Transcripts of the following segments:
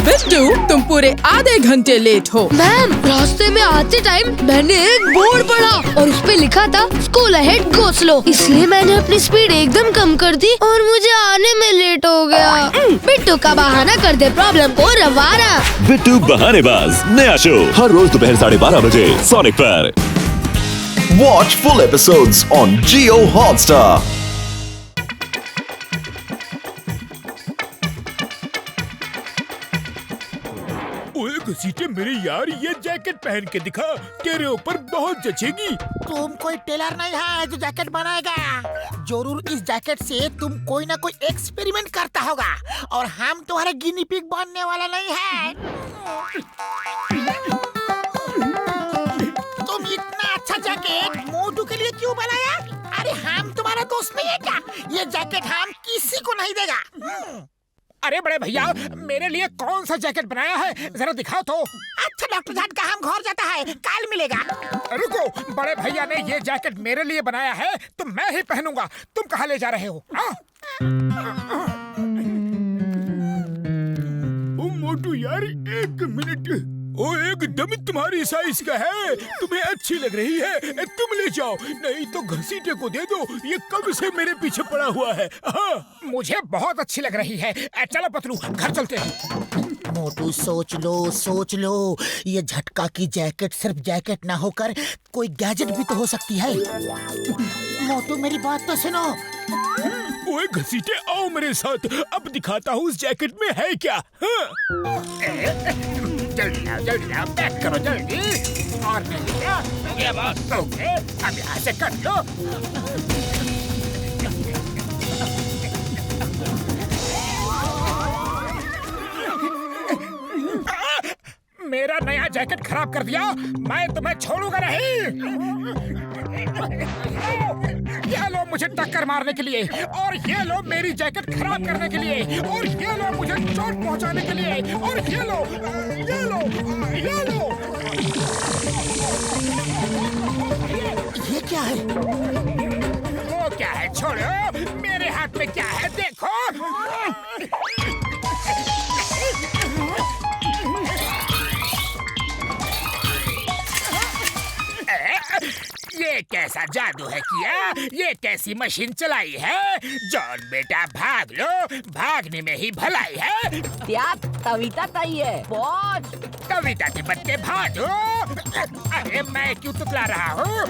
बिट्टू, तुम पूरे आधे घंटे लेट हो। मैम, रास्ते में आते टाइम मैंने एक बोर्ड पढ़ा और उस पे लिखा था स्कूल अहेड गो स्लो, इसलिए मैंने अपनी स्पीड एकदम कम कर दी और मुझे आने में लेट हो गया। बिट्टू का बहाना कर दे प्रॉब्लम को रवाना। बिट्टू बहानेबाज नया शो हर रोज दोपहर 12:30 बजे सोनिक पर। Watch full episodes on Jio Hotstar. ओए घसीटे मेरे यार, ये जैकेट पहन के दिखा, तेरे ऊपर बहुत जचेगी। तुम कोई टेलर नहीं है जो जैकेट बनाएगा। जरूर इस जैकेट से तुम कोई ना कोई एक्सपेरिमेंट करता होगा और हम तुम्हारे गिनी पिग बनने वाला नहीं है। तुम इतना अच्छा जैकेट मोटू के लिए क्यों बनाया? अरे हम तुम्हारा दोस्त नहीं है क्या? ये जैकेट हम किसी को नहीं देगा। अरे बड़े भैया, मेरे लिए कौन सा जैकेट बनाया है, जरा दिखाओ तो। अच्छा डॉक्टर जान का हम घर जाता है, कल मिलेगा। रुको, बड़े भैया ने ये जैकेट मेरे लिए बनाया है तो मैं ही पहनूंगा। तुम कहाँ ले जा रहे हो? ओ मोटू यार, एक मिनट। ओ एकदम तुम्हारी साइज का है, तुम्हें अच्छी लग रही है, तुम ले जाओ, नहीं तो घसीटे को दे दो, ये कब से मेरे पीछे पड़ा हुआ है। मुझे बहुत अच्छी लग रही है। चलो पतलू, घर चलते हैं। मोटू सोच लो, ये झटका की जैकेट सिर्फ जैकेट ना होकर कोई गैजेट भी तो हो सकती है। मोटू मेरी बात तो सुनो। ओए घसीटे, आओ मेरे साथ, अब दिखाता हूँ उस जैकेट में है क्या। जल्दी आओ, पैक करो जल्दी। और नहीं क्या, ये बस ओके, अब यहाँ से कर लो। मेरा नया जैकेट खराब कर दिया, मैं तुम्हें छोड़ूंगा नहीं। ये लो मुझे टक्कर मारने के लिए, और ये लो मेरी जैकेट खराब करने के लिए, और ये लो मुझे चोट पहुंचाने के लिए, और ये लो। ये क्या है? वो क्या है छोड़ो, मेरे हाथ में क्या है देखो। ये कैसा जादू है किया, ये कैसी मशीन चलाई है? जॉन बेटा भाग लो, भागने में ही भलाई है। कविता तई है, कविता के बच्चे भागो। अरे मैं क्यों तुतला रहा हूँ?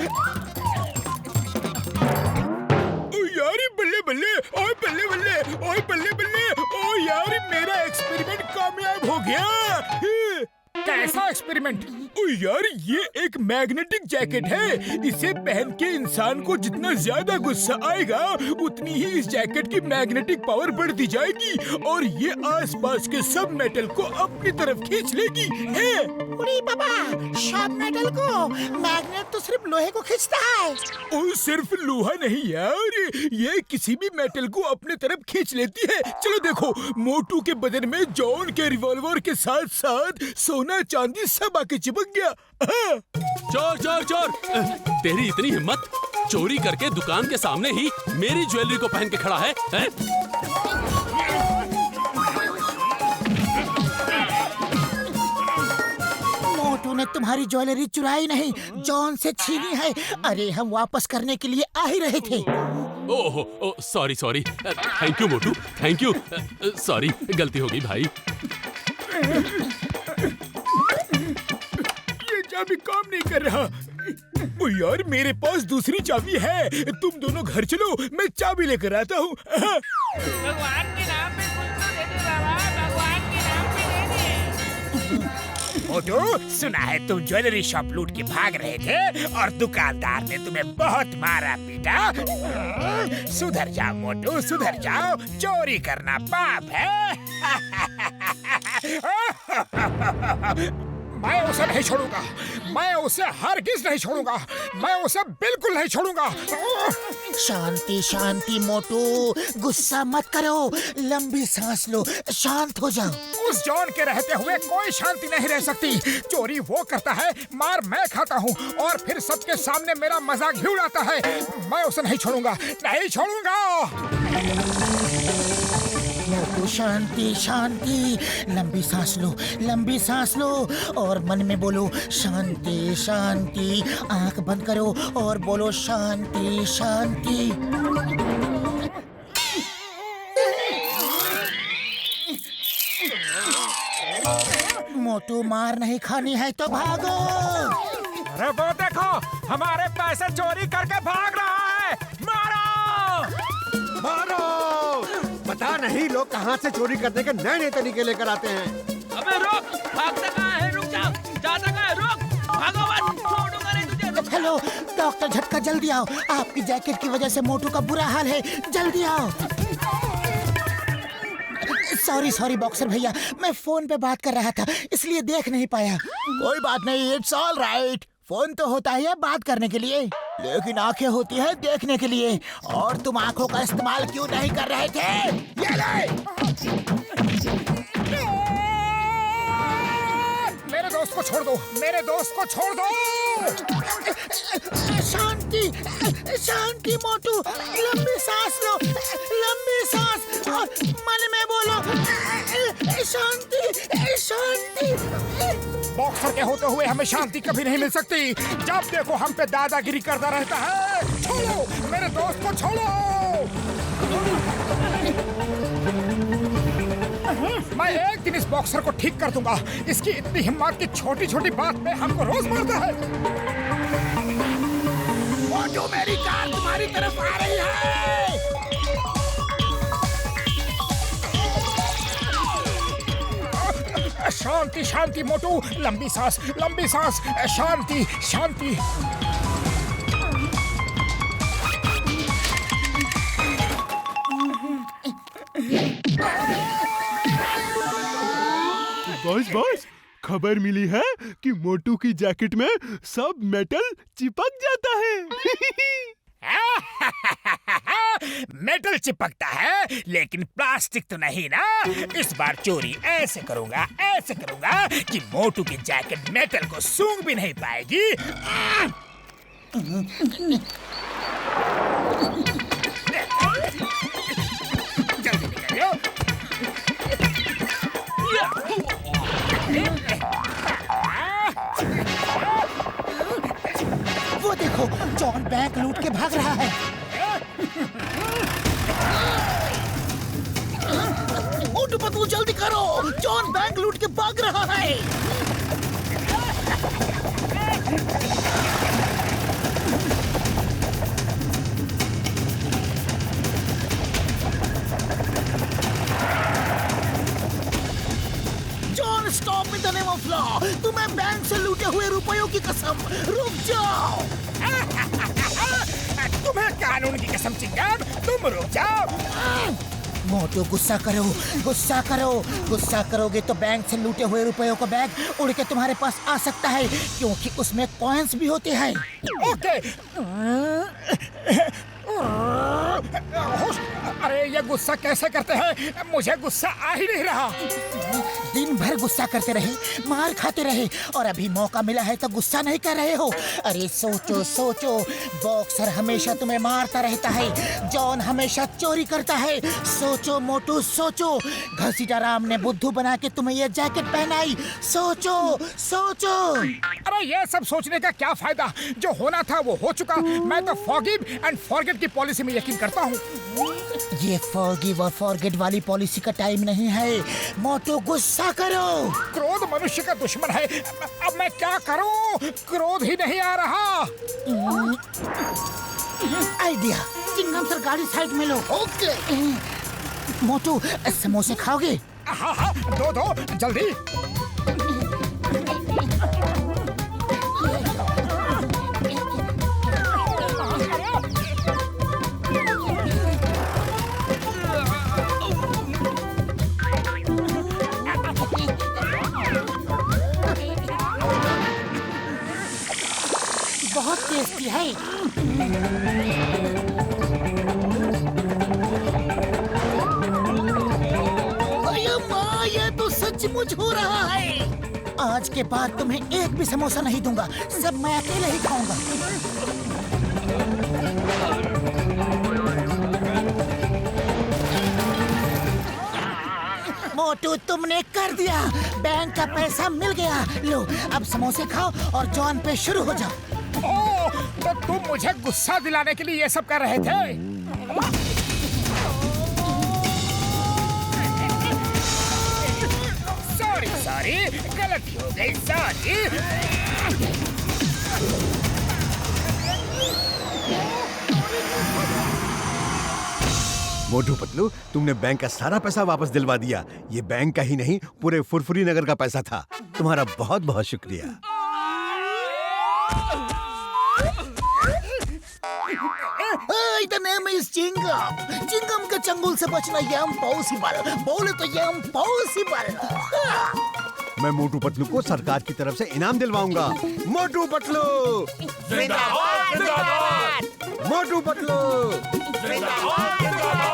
यार बल्ले बल्ले, ओए बल्ले बल्ले, ओए बल्ले बल्ले, ओ यार मेरा एक्सपेरिमेंट कामयाब हो गया। कैसा एक्सपेरिमेंट? ओ यार, ये एक मैग्नेटिक जैकेट है। इसे पहन के इंसान को जितना ज्यादा गुस्सा आएगा उतनी ही इस जैकेट की मैग्नेटिक पावर बढ़ती जाएगी और ये आसपास के सब मेटल को अपनी तरफ खींच लेगी। है अरे बाबा, सब मेटल को? मैग्नेट तो सिर्फ लोहे को खींचता है। और सिर्फ लोहा नहीं यार, ये किसी भी मेटल को अपने तरफ खींच लेती है। चलो देखो, मोटू के बदन में जॉन के रिवॉल्वर के साथ साथ सोना चांदी सब आके चिपक गया। चोर चोर चोर, तेरी इतनी हिम्मत, चोरी करके दुकान के सामने ही मेरी ज्वेलरी को पहन के खड़ा है, हैं? मोटू ने तुम्हारी ज्वेलरी चुराई नहीं, जॉन से छीनी है। अरे हम वापस करने के लिए आ ही रहे थे। Oh sorry, thank you Motu, thank you. Sorry, गलती हो गई भाई। चाबी काम नहीं कर रहा। ओ यार, मेरे पास दूसरी चाबी है, तुम दोनों घर चलो, मैं चाबी लेकर आता हूँ। भगवान के नाम पे कुछ तो दे दे बाबा, भगवान के नाम पे दे दे। मोटू, सुना है तुम ज्वेलरी शॉप लूट के भाग रहे थे और दुकानदार ने तुम्हें बहुत मारा पीटा। सुधर जाओ मोटू, सुधर जाओ, चोरी करना पाप है। मैं उसे नहीं छोड़ूंगा, मैं उसे हरगिज नहीं छोड़ूंगा, मैं उसे बिल्कुल नहीं छोड़ूंगा। शांति शांति मोटू, गुस्सा मत करो, लंबी सांस लो, शांत हो जाओ। उस जॉन के रहते हुए कोई शांति नहीं रह सकती। चोरी वो करता है, मार मैं खाता हूँ और फिर सबके सामने मेरा मजाक भी उड़ाता है। मैं उसे नहीं छोड़ूंगा, नहीं छोड़ूंगा। मोटू शांति शांति। लंबी सांस लो, लंबी सांस लो और मन में बोलो शांति शांति। आंख बंद करो और बोलो शांति शांति। मोटू मार नहीं खानी है तो भागो। अरे वो देखो, हमारे पैसे चोरी करके भाग रहा है। मारो मारो। पता नहीं लोग कहाँ से चोरी करने के नए नए तरीके लेकर आते हैं। अबे रुक, भागता कहाँ है? रुक जा, जाता कहाँ है? रुक, भागो मत, छोड़ूंगा नहीं तुझे। रुक। हेलो डॉक्टर झटका, जल्दी आओ। आपकी जैकेट की वजह से मोटू का बुरा हाल है, जल्दी आओ। सॉरी बॉक्सर भैया, मैं फोन पे बात कर रहा था इसलिए देख नहीं पाया। कोई बात नहीं, इट्स ऑल राइट। फोन तो होता है बात करने के लिए, लेकिन आंखें होती है देखने के लिए। और तुम आंखों का इस्तेमाल क्यों नहीं कर रहे थे? ये ले। मेरे दोस्त को छोड़ दो, मेरे दोस्त को छोड़ दो। शांति शांति मोटू, लंबी सांस लो, लंबी सांस और मन में बोलो शांति शांति। बॉक्सर के होते हुए हमें शांति कभी नहीं मिल सकती। जब देखो हम पे दादागिरी करता रहता है। छोड़ो, मेरे दोस्त को छोड़ो। मैं एक दिन इस बॉक्सर को ठीक कर दूंगा। इसकी इतनी हिम्मत की छोटी छोटी बात में हमको रोज मारता है। मोटू, मेरी कार तुम्हारी तरफ आ रही है। शांति शांति मोटू, लंबी सांस, लंबी सांस। शांति शांति। बॉस खबर मिली है कि मोटू की जैकेट में सब मेटल चिपक जाता है। मेटल चिपकता है लेकिन प्लास्टिक तो नहीं ना। इस बार चोरी ऐसे करूंगा कि मोटू की जैकेट मेटल को सूंघ भी नहीं पाएगी। जल्दी निकलियो। वो देखो, जॉन बैंक लूट के भाग रहा है। मोटू पतलू जल्दी करो, जॉन बैंक लूट के भाग रहा है। John stop in the name of law. तुम्हें बैंक से लूटे हुए रुपयों की कसम, रुक जाओ। तुम्हें कानून की कसम चिंगाम, तुम रुक जाओ। मोटू गुस्सा करो, गुस्सा करो। गुस्सा करोगे तो बैंक से लूटे हुए रुपयों का बैग उड़ के तुम्हारे पास आ सकता है, क्योंकि उसमें कॉइन्स भी होते हैं। ओके। अरे ये गुस्सा कैसे करते हैं? मुझे गुस्सा आ ही नहीं रहा। दिन भर गुस्सा करते रहे, मार खाते रहे, और अभी मौका मिला है तो गुस्सा नहीं कर रहे हो। अरे सोचो सोचो, बॉक्सर हमेशा तुम्हें मारता रहता है, जॉन हमेशा चोरी करता है। सोचो मोटू सोचो, घसीटा राम ने बुद्धू बना के तुम्हें ये जैकेट पहनाई। सोचो सोचो। अरे ये सब सोचने का क्या फायदा? जो होना था वो हो चुका। मैं तो फॉरगिव एंड फॉरगेट की पॉलिसी में यकीन करता हूँ। ये फॉरगिव और फॉरगेट वाली पॉलिसी का टाइम नहीं है। मोटू गुस्सा करो। क्रोध मनुष्य का दुश्मन है। अब मैं क्या करूं? क्रोध ही नहीं आ रहा। आइडिया। चिंगम सर, गाड़ी साइड में लो। ओके। मोटू, समोसे खाओगे? हाँ हाँ, दो जल्दी। बहुत टेस्टी है। अरे माँ, ये तो सचमुच हो रहा है। आज के बाद तुम्हें एक भी समोसा नहीं दूंगा, सब मैं अकेले ही खाऊंगा। मोटू तुमने कर दिया, बैंक का पैसा मिल गया। लो अब समोसे खाओ और जॉन पे शुरू हो जाओ। ओह, तो तुम मुझे गुस्सा दिलाने के लिए ये सब कर रहे थे? सॉरी सॉरी, गलती हो गई, सॉरी। मोटू पतलू, तुमने बैंक का सारा पैसा वापस दिलवा दिया। ये बैंक का ही नहीं, पूरे फुरफुरी नगर का पैसा था। तुम्हारा बहुत बहुत शुक्रिया। The name is Chingam. Chingam के चंगुल से बचना ये इम्पॉसिबल। बोले तो ये इम्पॉसिबल। मैं मोटू पतलू को सरकार की तरफ से इनाम दिलवाऊंगा। मोटू पतलू जिंदाबाद जिंदाबाद। मोटू पतलू जिंदाबाद जिंदाबाद।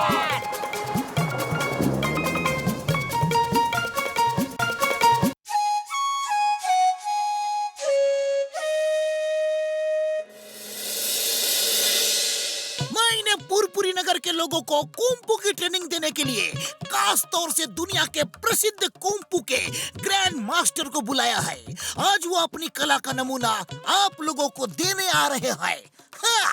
मैंने पुरपुरी नगर के लोगों को कुंफू की ट्रेनिंग देने के लिए खास तौर से दुनिया के प्रसिद्ध कुंफू के ग्रैंड मास्टर को बुलाया है। आज वो अपनी कला का नमूना आप लोगों को देने आ रहे हैं। हाँ।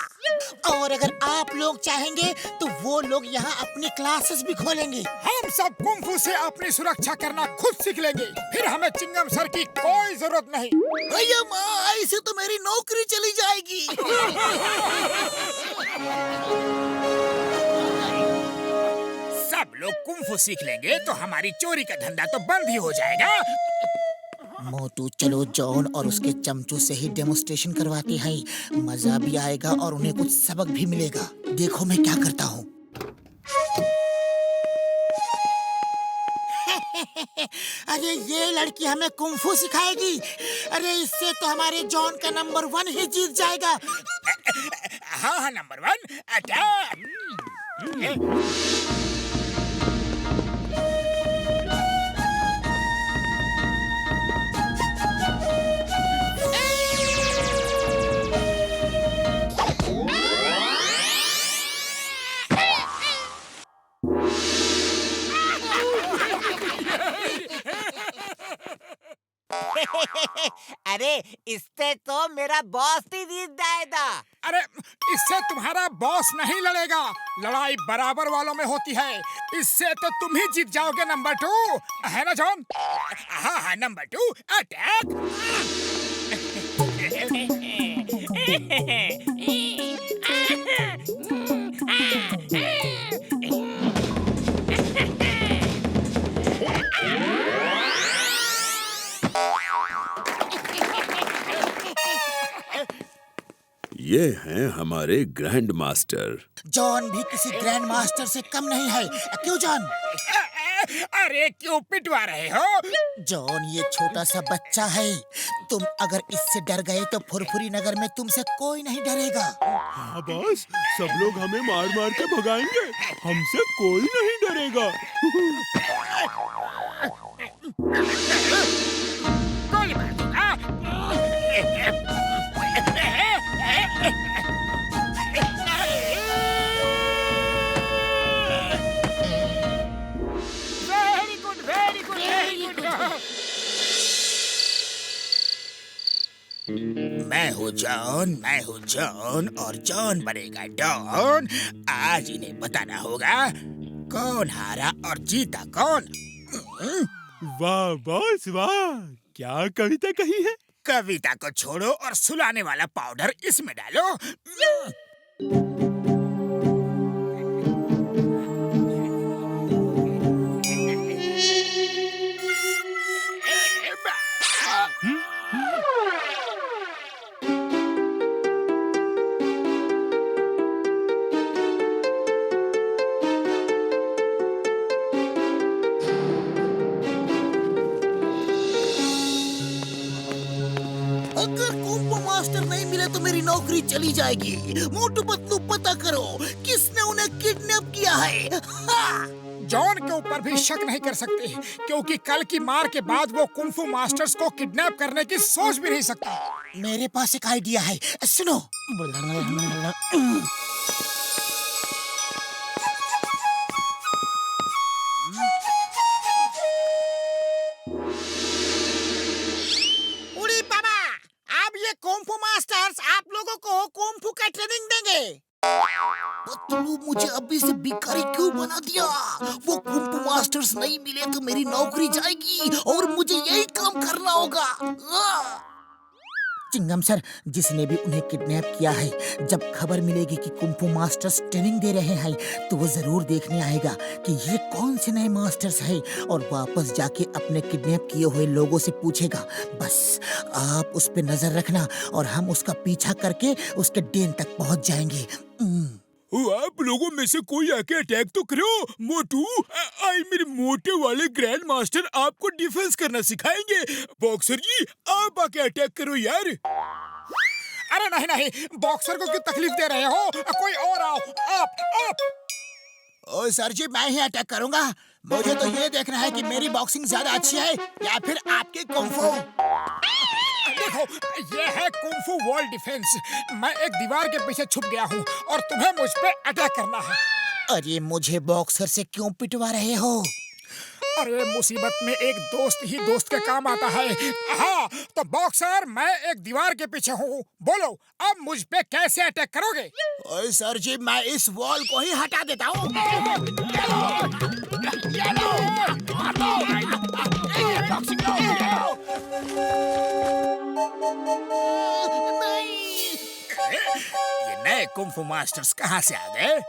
और अगर आप लोग चाहेंगे तो वो लोग यहाँ अपनी क्लासेस भी खोलेंगे। हम सब कुंफू से अपनी सुरक्षा करना खुद सीख लेंगे, फिर हमें चिंगम सर की कोई जरूरत नहीं। अय्या माँ, ऐसे तो मेरी नौकरी चली जाएगी। सब लोग कुंफू सीख लेंगे तो हमारी चोरी का धंधा तो बंद ही हो जाएगा। मोटू, चलो जॉन और उसके चमचों से ही डेमोन्स्ट्रेशन करवाते हैं। मजा भी आएगा और उन्हें कुछ सबक भी मिलेगा। देखो मैं क्या करता हूँ। अरे ये लड़की हमें कुंफू सिखाएगी। अरे इससे तो हमारे जॉन का नंबर 1 ही जीत जाएगा। हाँ हाँ, नंबर 1 अटैक। अरे इससे तो मेरा बॉस ही जीत जाएगा। अरे इससे तुम्हारा बॉस नहीं लड़ेगा, लड़ाई बराबर वालों में होती है। इससे तो तुम ही जीत जाओगे नंबर 2, है ना जॉन? हाँ हाँ, नंबर 2 अटैक। ये हैं हमारे ग्रैंड मास्टर। जॉन भी किसी ग्रैंड मास्टर से कम नहीं है। क्यों जॉन? अरे क्यों पिटवा रहे हो? जॉन ये छोटा सा बच्चा है। तुम अगर इससे डर गए तो फुरफुरी नगर में तुमसे कोई नहीं डरेगा। हाँ बॉस, सब लोग हमें मार मार के भगाएंगे, हमसे कोई नहीं डरेगा। गोली मार दूंगा। Very good very good very good. मैं हूँ जॉन और जॉन बनेगा डॉन। आज इन्हें बताना होगा कौन हारा और जीता कौन। वाह बॉस वाह, क्या कविता कही है। कविता को छोड़ो और सुलाने वाला पाउडर इसमें डालो। अगर कुंफू मास्टर नहीं मिले तो मेरी नौकरी चली जाएगी। मोटू पतलू पता करो किसने उन्हें किडनैप किया है। हाँ। जॉन के ऊपर भी शक नहीं कर सकते, क्योंकि कल की मार के बाद वो कुंफू मास्टर्स को किडनैप करने की सोच भी नहीं सकता। मेरे पास एक आइडिया है, सुनो। कुंफू मास्टर्स आप लोगों को कुंफू का ट्रेनिंग देंगे। पतलू मुझे अभी से भिखारी क्यों बना दिया? वो कुंफू मास्टर्स नहीं मिले तो मेरी नौकरी जाएगी और मुझे यही काम करना होगा। चिंगम सर, जिसने भी उन्हें किडनैप किया है, जब खबर मिलेगी कि कुंफू मास्टर्स ट्रेनिंग दे रहे हैं तो वो जरूर देखने आएगा कि ये कौन से नए मास्टर्स हैं और वापस जाके अपने किडनैप किए हुए लोगों से पूछेगा। बस आप उस पे नजर रखना और हम उसका पीछा करके उसके डेन तक पहुंच जाएंगे। आप लोगों में से कोई आके अटैक तो करो। मोटू आई मेरे मोटे वाले ग्रैंड मास्टर आपको डिफेंस करना सिखाएंगे। बॉक्सर जी आप आके अटैक करो यार। अरे नहीं नहीं, बॉक्सर को क्यों तकलीफ दे रहे हो? कोई और आओ। आप ओ सर जी, मैं ही अटैक करूंगा। मुझे तो ये देखना है कि मेरी बॉक्सिंग ज्यादा अच्छी है या फिर आपके कुंफू। देखो, ये है कुंफू वॉल डिफेंस। मैं एक दीवार के पीछे छुप गया हूँ और तुम्हें मुझ पे अटैक करना है। अरे मुझे बॉक्सर से क्यों पिटवा रहे हो? अरे मुसीबत में एक दोस्त ही दोस्त के काम आता है। हाँ तो बॉक्सर, मैं एक दीवार के पीछे हूँ। बोलो अब मुझ पे कैसे अटैक करोगे? ओए सर जी, मैं इस वॉल को ही हटा देता हूँ। ये नए कुंफू मास्टर्स कहाँ से आ गए?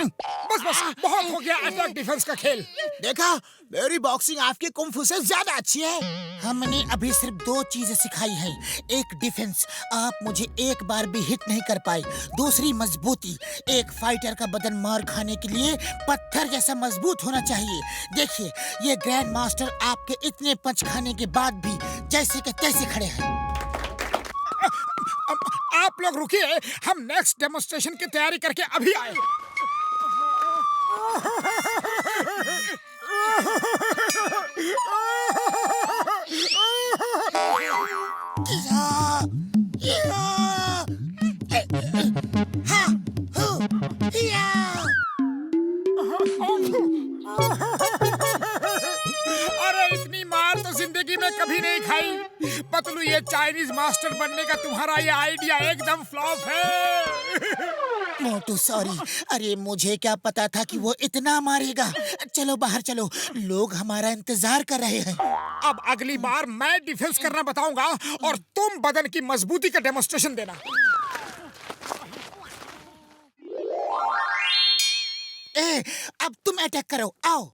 बस बस, बहुत हो गया अटैक डिफेंस का खेल। देखा, मेरी बॉक्सिंग आपके कुंफू से ज्यादा अच्छी है। हमने अभी सिर्फ 2 चीजें सिखाई हैं। एक डिफेंस, आप मुझे एक बार भी हिट नहीं कर पाए। दूसरी मजबूती, एक फाइटर का बदन मार खाने के लिए पत्थर जैसा मजबूत होना चाहिए। देखिए, ये ग्रैंड मास्टर आपके इतने पंच खाने के बाद भी जैसे के तैसे खड़े हैं। आप लोग रुकिए, हम नेक्स्ट डेमोन्स्ट्रेशन की तैयारी करके अभी आए। अरे इतनी मार तो जिंदगी में कभी नहीं खाई। पतलू, ये चाइनीज मास्टर बनने का तुम्हारा ये आइडिया एकदम फ्लॉप है। मोटू सॉरी, अरे मुझे क्या पता था कि वो इतना मारेगा। चलो बाहर चलो, लोग हमारा इंतजार कर रहे हैं। अब अगली बार मैं डिफेंस करना बताऊंगा और तुम बदन की मजबूती का डेमोन्स्ट्रेशन देना। अब तुम अटैक करो, आओ।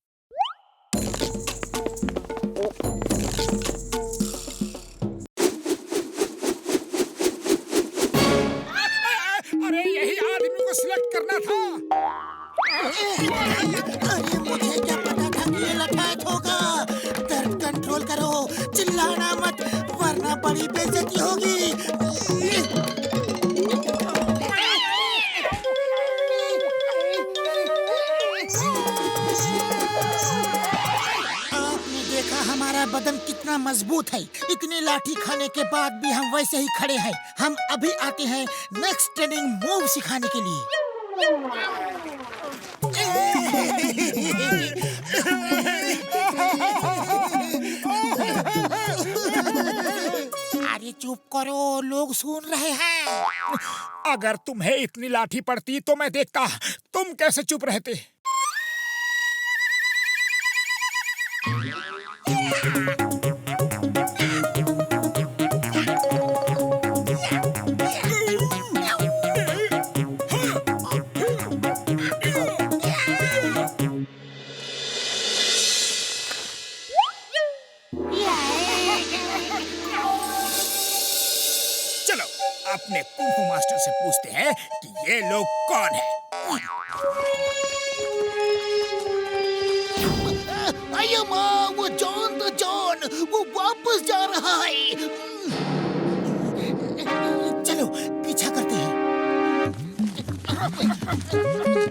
अरे यही आदमी को सिलेक्ट करना था। अरे मुझे क्या पता था कि ये लड़ाई होगा। दर्द कंट्रोल करो, चिल्लाना मत वरना बड़ी बेइज्जती होगी। आपने देखा हमारा बदन कितना मजबूत है। इतनी लाठी खाने के बाद भी हम वैसे ही खड़े हैं। हम अभी आते हैं नेक्स्ट ट्रेनिंग मूव सिखाने के लिए। अरे चुप करो, लोग सुन रहे हैं। अगर तुम्हें इतनी लाठी पड़ती तो मैं देखता, तुम कैसे चुप रहते। चलो अपने कुंफू मास्टर से पूछते हैं कि ये लोग कौन हैं। अयो माँ, वो जॉन, वो वापस जा रहा है। चलो पीछा करते हैं।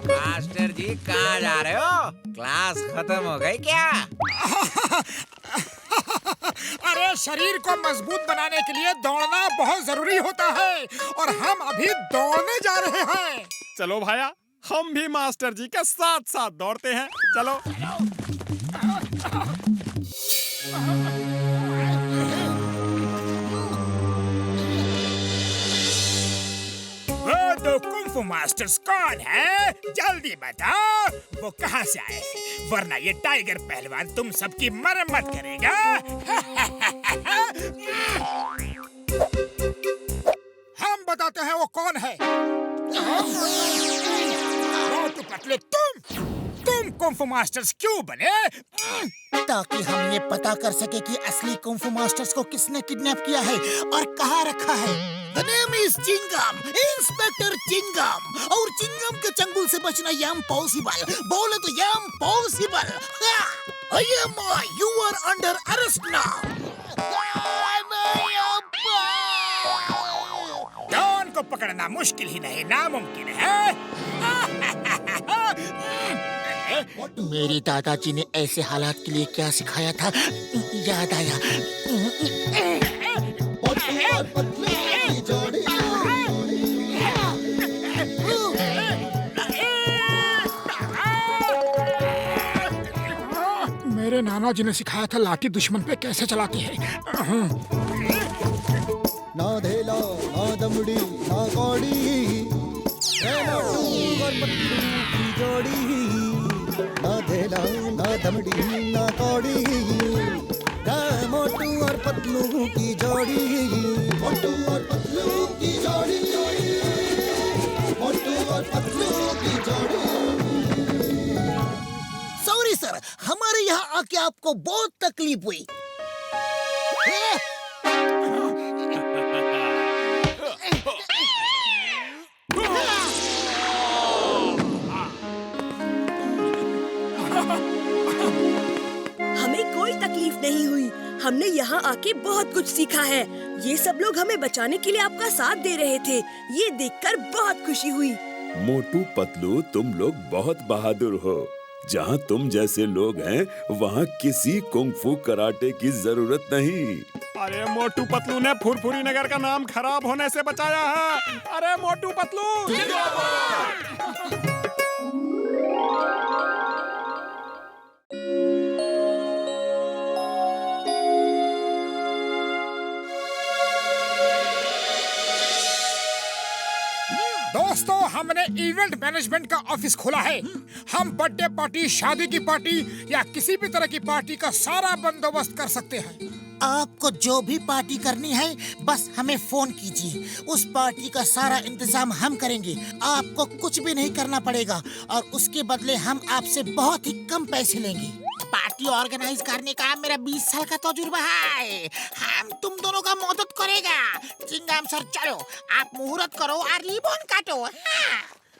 मास्टर जी कहाँ जा रहे हो? क्लास खत्म हो गई क्या? अरे शरीर को मजबूत बनाने के लिए दौड़ना बहुत जरूरी होता है और हम अभी दौड़ने जा रहे हैं। चलो भाया, हम भी मास्टर जी के साथ साथ दौड़ते हैं। चलो। कुंफू मास्टर्स कौन है? जल्दी बताओ, वो कहाँ से आए हैं? वरना ये टाइगर पहलवान तुम सबकी मरम्मत करेगा। हम बताते हैं वो कौन है। मोटू पतलू, तुम कुंफू मास्टर्स क्यों बने? ताकि हम ये पता कर सके कि असली कुंफू मास्टर्स को किसने किडनैप किया है और कहाँ रखा है। The name is Chingam, Inspector Chingam. और चिंगम के चंगुल से बचना impossible. बोले तो impossible. I am you are under arrest now. Don को पकड़ना मुश्किल ही नहीं, नामुमकिन है। मेरे दादाजी ने ऐसे हालात के लिए क्या सिखाया था, याद आया। मेरे नाना जी ने सिखाया था लाठी दुश्मन पे कैसे चलाती है। ना धेला ना दमड़ी ना कौड़ी, की जोड़ी। ना धेला ना दमड़ी ना कौड़ी, मोटू और पतलू की जोड़ी। मोटू और पतलू की जोड़ी, मोटू और पतलू की जोड़ी। सॉरी सर, हमारे यहाँ आके आपको बहुत तकलीफ हुई। हमें कोई तकलीफ नहीं हुई। हमने यहाँ आके बहुत कुछ सीखा है। ये सब लोग हमें बचाने के लिए आपका साथ दे रहे थे। ये देखकर बहुत खुशी हुई। मोटू पतलू, तुम लोग बहुत बहादुर हो। जहाँ तुम जैसे लोग हैं, वहाँ किसी कुंफू कराटे की जरूरत नहीं। अरे मोटू पतलू ने फुरफुरी नगर का नाम खराब होने से बचाया है। अरे मोटू पतलू जिंदाबाद। दोस्तों, हमने इवेंट मैनेजमेंट का ऑफिस खोला है। हम बर्थडे पार्टी, शादी की पार्टी या किसी भी तरह की पार्टी का सारा बंदोबस्त कर सकते हैं। आपको जो भी पार्टी करनी है, बस हमें फोन कीजिए। उस पार्टी का सारा इंतजाम हम करेंगे। आपको कुछ भी नहीं करना पड़ेगा और उसके बदले हम आपसे बहुत ही कम पैसे लेंगे। पार्टी ऑर्गेनाइज करने का मेरा 20 साल का तजुर्बा है। हम तुम दोनों का मदद करेगा। चिंगम सर, चलो आप मुहूर्त करो और रिबन काटो। हाँ।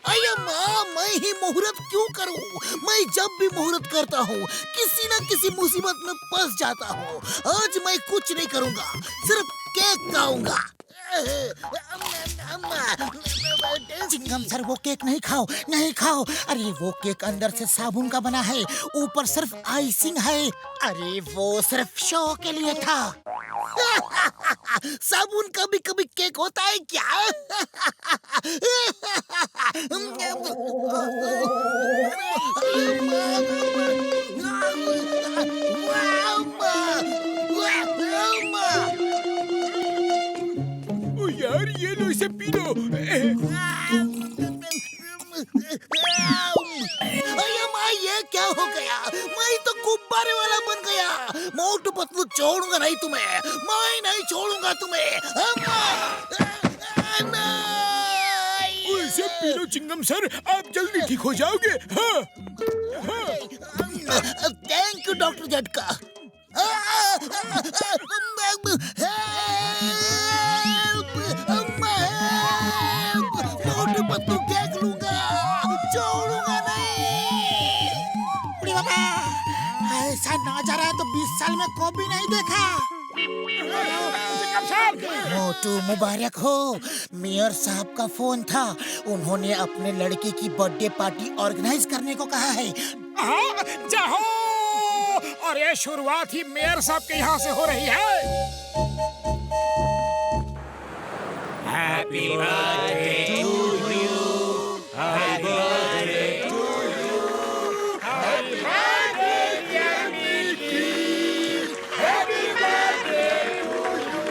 अरे माँ, मैं ही मुहूर्त क्यों करूँ? मैं जब भी मुहूर्त करता हूँ किसी न किसी मुसीबत में फंस जाता हूँ। आज मैं कुछ नहीं करूँगा, सिर्फ केक खाऊंगा। चिंगम सर, वो केक नहीं खाओ, नहीं खाओ। अरे वो केक अंदर से साबुन का बना है, ऊपर सिर्फ आइसिंग है। अरे वो सिर्फ शो के लिए था। साबुन कभी कभी केक होता है क्या? ओ यार, ये लो, इसे पी लो। ये क्या हो गया? मैं तो गुब्बारे वाला बन गया। मोटू पतलू, छोड़ूंगा नहीं तुम्हें, मैं नहीं छोड़ूंगा तुम्हें। इसे पी लो चिंगम सर, आप जल्दी ठीक हो जाओगे। हाँ। थैंक यू डॉक्टर झटका। मोटू पतलू केक लूंगा, छोड़ूंगा नहीं। बाबा, ऐसा नजारा तो 20 साल में कभी नहीं देखा। मोटू मुबारक हो। मेयर साहब का फोन था, उन्होंने अपने लड़के की बर्थडे पार्टी ऑर्गेनाइज करने को कहा है। हाँ, जाओ। और ये शुरुआत ही मेयर साहब के यहाँ से हो रही है। Happy birthday to you. Happy birthday to you. Happy birthday dear Mickey. Happy birthday to you.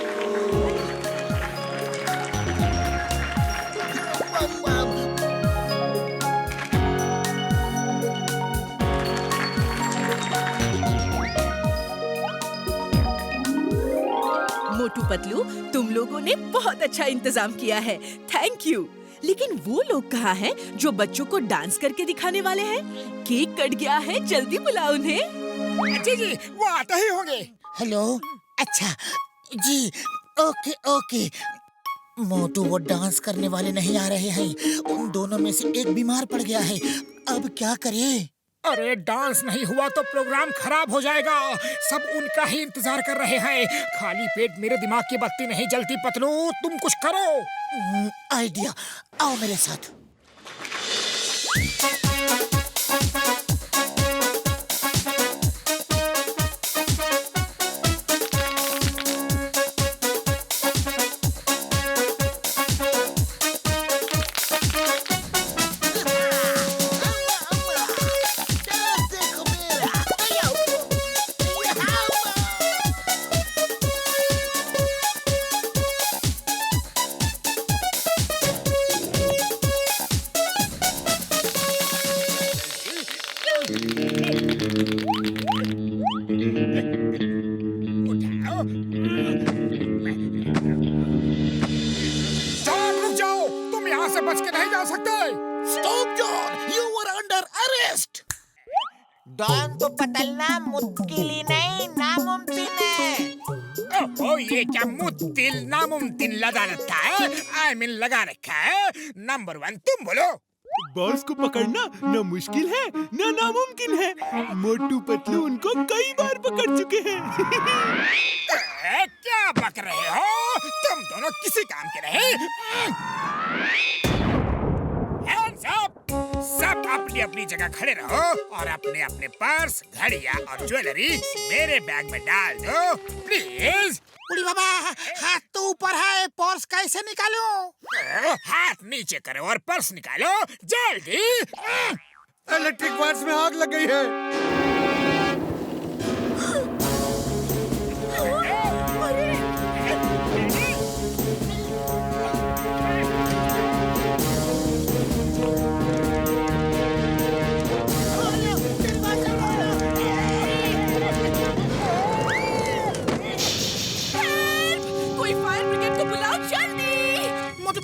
Motu Patlu, तुम लोगों ने बहुत अच्छा इंतजाम किया है। Thank you. लेकिन वो लोग कहाँ हैं जो बच्चों को डांस करके दिखाने वाले हैं? केक कट गया है, जल्दी बुलाओ उन्हें। जी वो आते ही होंगे। हेलो, अच्छा जी, ओके ओके। मोटू वो डांस करने वाले नहीं आ रहे हैं, उन दोनों में से एक बीमार पड़ गया है। अब क्या करें? अरे डांस नहीं हुआ तो प्रोग्राम खराब हो जाएगा। सब उनका ही इंतजार कर रहे हैं। खाली पेट मेरे दिमाग की बत्ती नहीं जलती पतलू, तुम कुछ करो। आइडिया, आओ मेरे साथ। डॉन तो बदलना मुश्किल ही नहीं, नामुमकिन है। ओह, ये क्या मुश्किल नामुमकिन लगा रखा है? आई मीन लगा रखा है। नंबर 1 तुम बोलो। बॉस को पकड़ना न मुश्किल है न नामुमकिन है। मोटू पतलू उनको कई बार पकड़ चुके हैं। क्या बक रहे हो? तुम दोनों किसी काम के नहीं। Hands up! सब अपनी अपनी जगह खड़े रहो और अपने अपने पर्स, घड़ियां और ज्वेलरी मेरे बैग में डाल दो, प्लीज। उड़ी बाबा, हाथ तो ऊपर है, पर्स कैसे निकालूं? हाथ नीचे करो और पर्स निकालो, जल्दी। इलेक्ट्रिक वायर्स में आग लग गई है।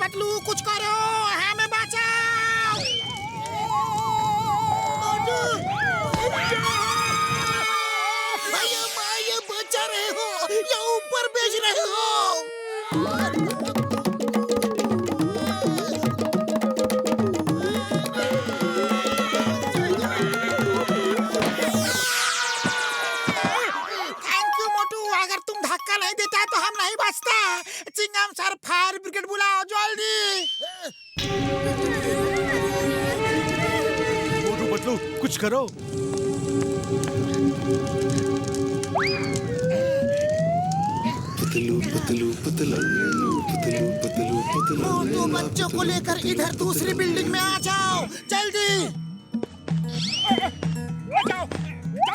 पतलू कुछ करो, हमें बचाओ। ये बचा रहे हो या ऊपर भेज रहे हो? थैंक यू मोटू, अगर तुम धक्का नहीं देता तो हम नहीं बचता। चिंगम सर, फायर ब्रिगेड बुलाओ जल्दी। मोटू पतलू कुछ करो। पतलू पतलू पतलू पतलू पतलू पतलू। मोटू बच्चों को लेकर इधर दूसरी बिल्डिंग में आ जाओ, जल्दी।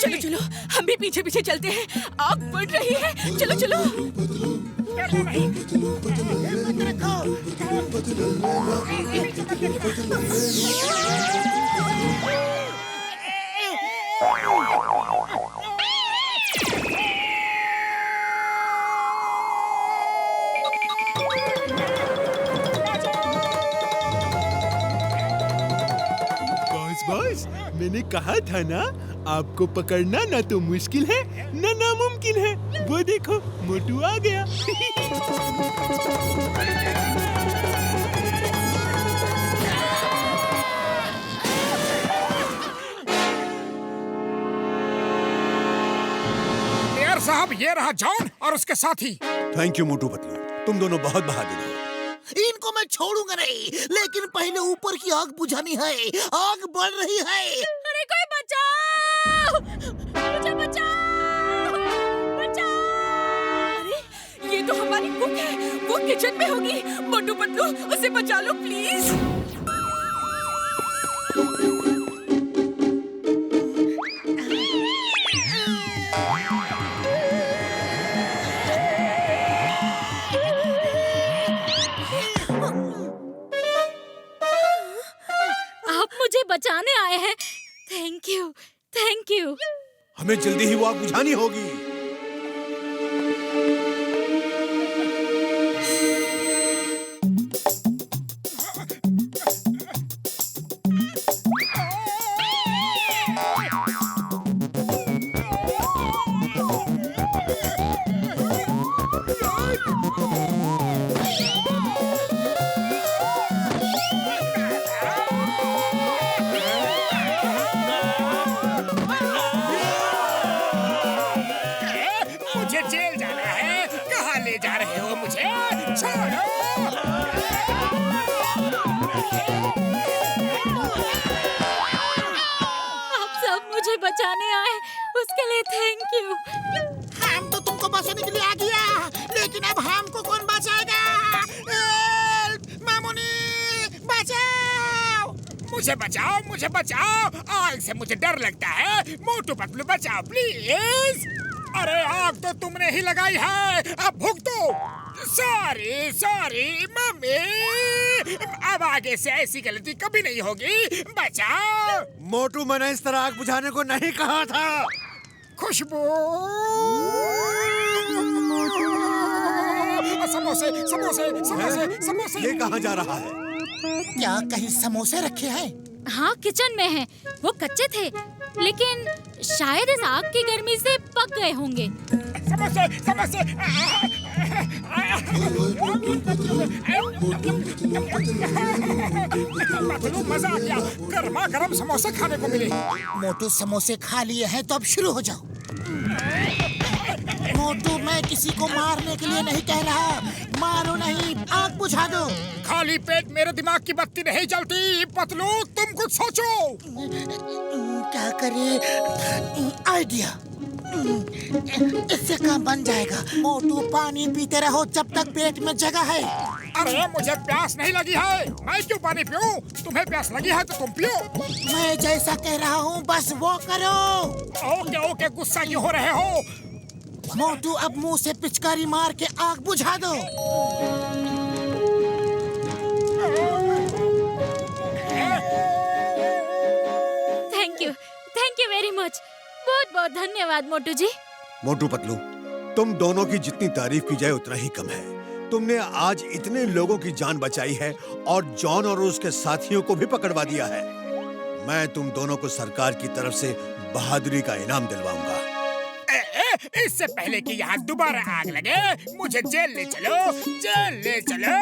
चलो चलो, हम भी पीछे पीछे चलते हैं, आग बढ़ रही है। चलो चलो। बॉस, मैंने कहा था ना, आपको पकड़ना ना तो मुश्किल है न नामुमकिन है। वो देखो, मोटू आ गया। मेयर साहब, ये रहा जॉन और उसके साथी। थैंक यू मोटू पतलू, तुम दोनों बहुत बहादुर हो। इनको मैं छोड़ूंगा नहीं, लेकिन पहले ऊपर की आग बुझानी है। आग बढ़ रही है। अरे कोई बचाओ! मुझे बचाओ! बचाओ! अरे ये तो हमारी कुक है, वो किचन में होगी। मोटू पतलू, उसे बचा लो प्लीज। मुझे बचाने आए हैं। Thank you, thank you. हमें जल्दी ही वो आग बुझानी होगी। मुझे जेल जाना है। कहाँ ले जा रहे हो मुझे? छोड़ो। आप सब मुझे बचाने आए, उसके लिए थैंक यू। हम तो तुमको बचाने के लिए आ गया, लेकिन अब हमको कौन बचाएगा? मामूनी, बचाओ! मुझे बचाओ, मुझे बचाओ। आग से मुझे डर लगता है। मोटू पतलू बचाओ प्लीज। अरे आग तो तुमने ही लगाई है, अब भुगतो। सॉरी सॉरी मम्मी, अब आगे से ऐसी गलती कभी नहीं होगी। बचाओ। मोटू, मैंने इस तरह आग बुझाने को नहीं कहा था। खुशबू, समोसे समोसे समोसे समोसे। ये कहाँ जा रहा है? क्या कहीं समोसे रखे हैं? हाँ, किचन में है। वो कच्चे थे, लेकिन शायद इस आग की गर्मी से पक गए होंगे। समोसे समोसे। पतलू, मजा आ गया। गर्मा गर्म समोसे खाने को मिले। मोटू, समोसे खा लिए हैं तो अब शुरू हो जाओ। मोटू, मैं किसी को मारने के लिए नहीं कह रहा। मारो नहीं, आग बुझा दो। खाली पेट मेरे दिमाग की बत्ती नहीं जलती। पतलू, तुम कुछ सोचो। क्या करे? आइडिया। इससे काम बन जाएगा। मोटू, पानी पीते रहो जब तक पेट में जगह है। अरे मुझे प्यास नहीं लगी है, मैं क्यों पानी पीऊं? तुम्हें प्यास लगी है तो तुम पियो। मैं जैसा कह रहा हूँ बस वो करो। ओके ओके, गुस्सा क्यों हो रहे हो? मोटू, अब मुंह से पिचकारी मार के आग बुझा दो। Thank you very much. बहुत बहुत धन्यवाद मोटू जी। मोटू पतलू, तुम दोनों की जितनी तारीफ की जाए उतना ही कम है। तुमने आज इतने लोगों की जान बचाई है और जॉन और उसके साथियों को भी पकड़वा दिया है। मैं तुम दोनों को सरकार की तरफ से बहादुरी का इनाम दिलवाऊंगा। इससे पहले कि यहाँ दोबारा आग लगे, मुझे जेल ले चलो, जेल ले चलो।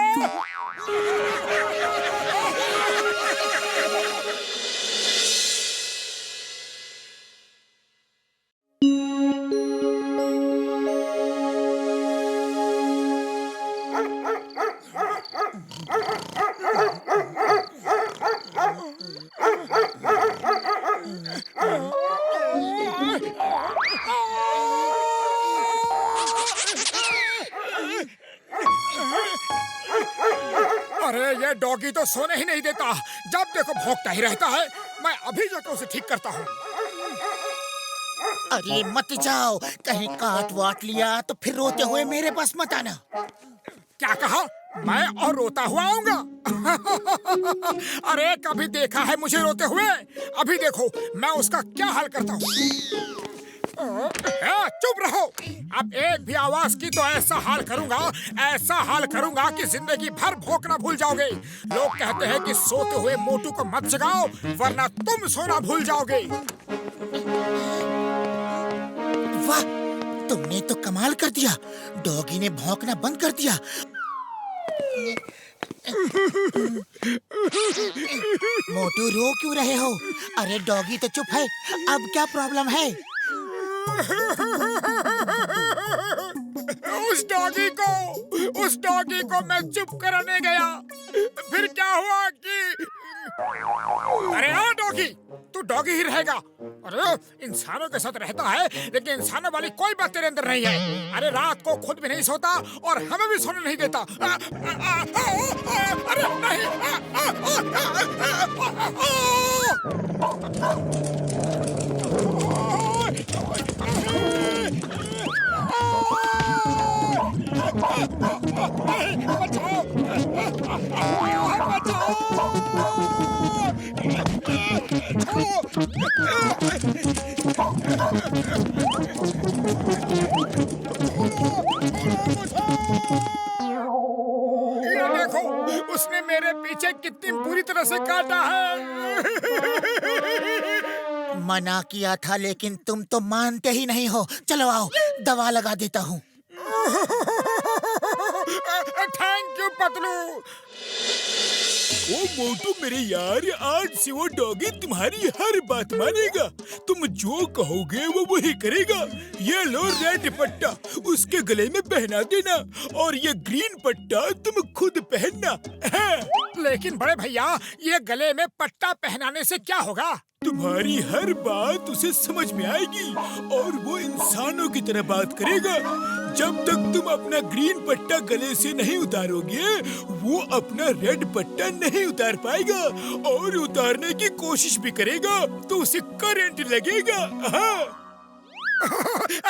अरे ये डॉगी तो सोने ही नहीं देता, जब देखो भौंकता ही रहता है। मैं अभी जाकर उसे ठीक करता हूँ। अरे मत जाओ, कहीं काट वाट लिया तो फिर रोते हुए मेरे पास मत आना। क्या कहा? मैं और रोता हुआ आऊंगा? अरे कभी देखा है मुझे रोते हुए? अभी देखो मैं उसका क्या हाल करता हूँ। चुप रहो। अब एक भी आवाज की तो ऐसा हाल करूंगा कि जिंदगी भर भौंकना भूल जाओगे। लोग कहते हैं कि सोते हुए मोटू को मत जगाओ, वरना तुम सोना भूल जाओगे। वाह, तुमने तो कमाल कर दिया। डॉगी ने भौंकना बंद कर दिया। मोटू, रो क्यों रहे हो? अरे डॉगी तो चुप है, अब क्या प्रॉब्लम है? उस डॉगी को मैं चुप कराने गया, फिर क्या हुआ कि अरे हाँ डॉगी, तू डॉगी ही रहेगा। अरे इंसानों के साथ रहता है, लेकिन इंसानों वाली कोई बात तेरे अंदर नहीं है। अरे रात को खुद भी नहीं सोता और हमें भी सोने नहीं देता। अरे नहीं। ये देखो, उसने मेरे पीछे कितनी बुरी तरह से काटा है। मना किया था, लेकिन तुम तो मानते ही नहीं हो। चलो आओ, दवा लगा देता हूँ। पतलू। ओ मोटू मेरे यार, आज से वो डॉगी तुम्हारी हर बात मानेगा। तुम जो कहोगे वो वही करेगा। ये लो रेड पट्टा उसके गले में पहना देना और ये ग्रीन पट्टा तुम खुद पहनना। लेकिन बड़े भैया, ये गले में पट्टा पहनाने से क्या होगा? तुम्हारी हर बात उसे समझ में आएगी और वो इंसानों की तरह बात करेगा। जब तक तुम अपना ग्रीन पट्टा गले से नहीं उतारोगे, वो अपना रेड पट्टा नहीं उतार पाएगा और उतारने की कोशिश भी करेगा तो उसे करंट लगेगा।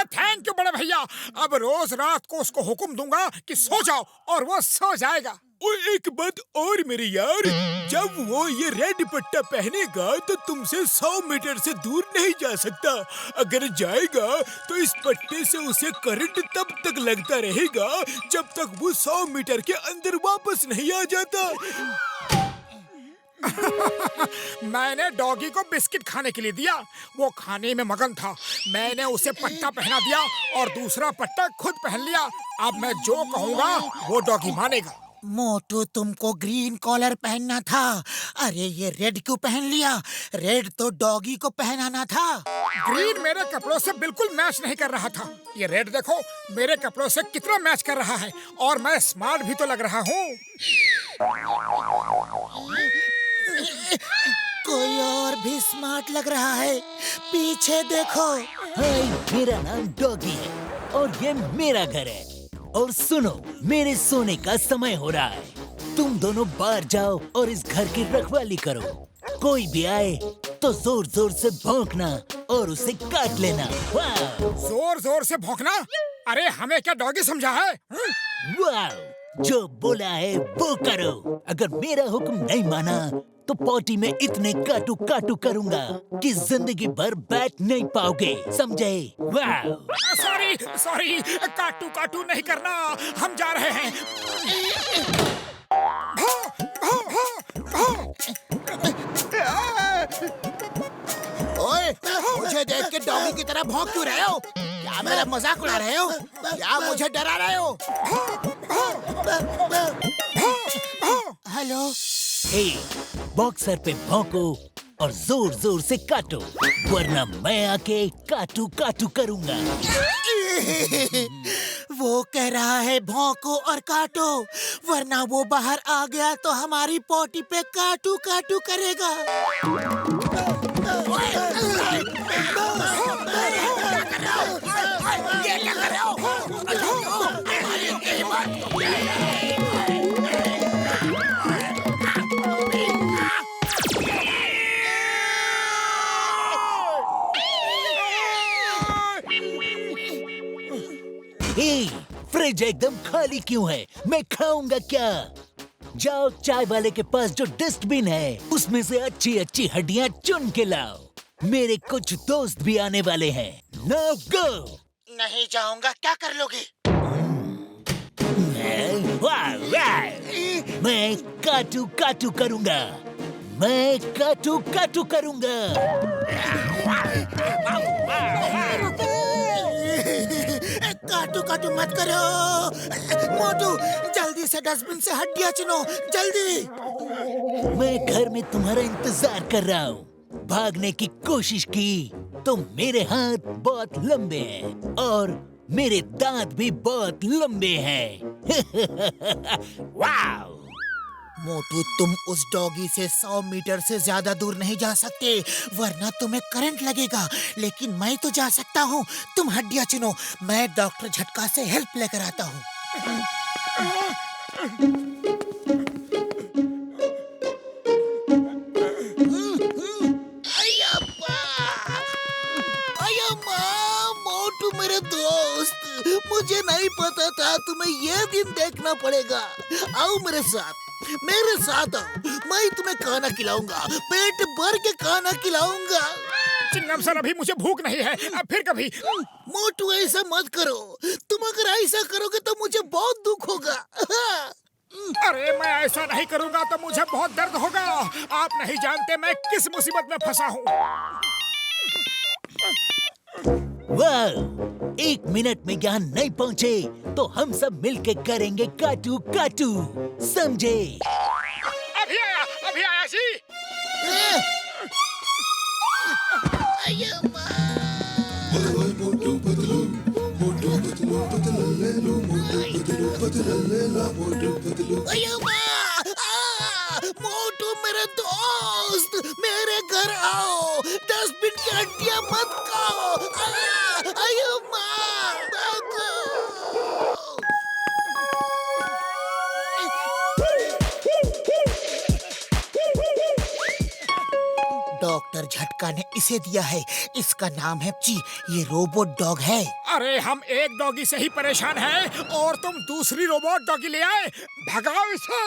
थैंक यू बड़े भैया। अब रोज रात को उसको हुक्म दूंगा कि सो जाओ और वो सो जाएगा। और एक बात और मेरे यार, जब वो ये रेड पट्टा पहनेगा तो तुमसे 100 मीटर से दूर नहीं जा सकता। अगर जाएगा तो इस पट्टे से उसे करंट तब तक लगता रहेगा जब तक वो 100 मीटर के अंदर वापस नहीं आ जाता। मैंने डॉगी को बिस्किट खाने के लिए दिया, वो खाने में मगन था। मैंने उसे पट्टा पहना दिया और दूसरा पट्टा खुद पहन लिया। अब मैं जो कहूँगा वो डॉगी मानेगा। मोटू, तुमको ग्रीन कॉलर पहनना था। अरे ये रेड क्यों पहन लिया? रेड तो डॉगी को पहनाना था। ग्रीन मेरे कपड़ों से बिल्कुल मैच नहीं कर रहा था। ये रेड देखो मेरे कपड़ों से कितना मैच कर रहा है और मैं स्मार्ट भी तो लग रहा हूँ। कोई और भी स्मार्ट लग रहा है, पीछे देखो। मेरा नाम डॉगी है और ये मेरा घर है। और सुनो, मेरे सोने का समय हो रहा है। तुम दोनों बाहर जाओ और इस घर की रखवाली करो। कोई भी आए तो जोर जोर से भौंकना और उसे काट लेना। जोर जोर से भौंकना? अरे हमें क्या डॉगी समझा है? वाह, जो बोला है वो करो। अगर मेरा हुक्म नहीं माना तो पॉटी में इतने काटू काटू करूंगा कि जिंदगी भर बैठ नहीं पाओगे, समझे? वाह। सॉरी सॉरी, काटू काटू नहीं करना, हम जा रहे हैं। ओए, मुझे देख के डॉगी की तरह भौंक क्यों रहे हो? क्या मेरा मजाक उड़ा रहे हो? क्या मुझे डरा रहे हो? हेलो। बॉक्सर पे भौंको और जोर जोर से काटो, वरना मैं आके काटू काटू करूंगा। वो कह रहा है भौंको और काटो, वरना वो बाहर आ गया तो हमारी पोटी पे काटू काटू करेगा। फ्रिज एकदम खाली क्यों है? मैं खाऊंगा क्या? जाओ चाय वाले के पास जो डस्टबिन है उसमें से अच्छी अच्छी हड्डियां चुन के लाओ। मेरे कुछ दोस्त भी आने वाले हैं। Now go. नहीं जाऊंगा, क्या कर लोगे? मैं काटू काटू करूंगा। मैं काटू काटू करूंगा। काटू काटू मत करो। मोटू, जल्दी से डस्टबिन से हड्डियां चुनो, जल्दी। मैं घर में तुम्हारा इंतजार कर रहा हूँ। भागने की कोशिश की तो मेरे हाथ बहुत लंबे हैं और मेरे दांत भी बहुत लंबे हैं। वाव! मोटू, तुम उस डॉगी से 100 मीटर से ज्यादा दूर नहीं जा सकते, वरना तुम्हें करंट लगेगा। लेकिन मैं तो जा सकता हूँ। तुम हड्डियाँ चुनो, मैं डॉक्टर झटका से हेल्प लेकर आता हूँ। मोटू मेरे दोस्त, मुझे नहीं पता था तुम्हें ये दिन देखना पड़ेगा। आओ मेरे साथ, मेरे साथ आओ। मैं तुम्हें खाना खिलाऊंगा, पेट भर के खाना खिलाऊंगा। चिंगम सर, अभी मुझे भूख नहीं है, अब फिर कभी। मोटू, ऐसा मत करो। तुम अगर ऐसा करोगे तो मुझे बहुत दुख होगा। अरे मैं ऐसा नहीं करूंगा तो मुझे बहुत दर्द होगा। आप नहीं जानते मैं किस मुसीबत में फंसा हूँ। वाह! 1 मिनट में यहाँ नहीं पहुँचे तो हम सब मिलके करेंगे काटू काटू, समझे? अभी आया जी। मोटू मेरे दोस्त, मेरे घर आओ, डस्टबिन की हड्डियां मत खाओ। अयो माँ, डॉक्टर झटका ने इसे दिया है। इसका नाम है ची। ये रोबोट डॉग है। अरे हम एक डॉगी से ही परेशान हैं और तुम दूसरी रोबोट डॉगी ले आए। भगाओ इसे।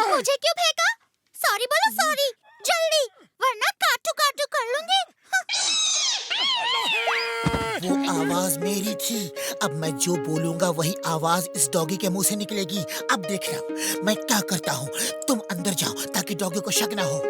मुझे क्यों फेंका? सॉरी बोलो, सॉरी जल्दी, वरना काटू काटू कर लूंगी। वो आवाज मेरी थी। अब मैं जो बोलूंगा वही आवाज इस डॉगी के मुंह से निकलेगी। अब देखना मैं क्या करता हूँ। तुम अंदर जाओ ताकि डॉगी को शक ना हो।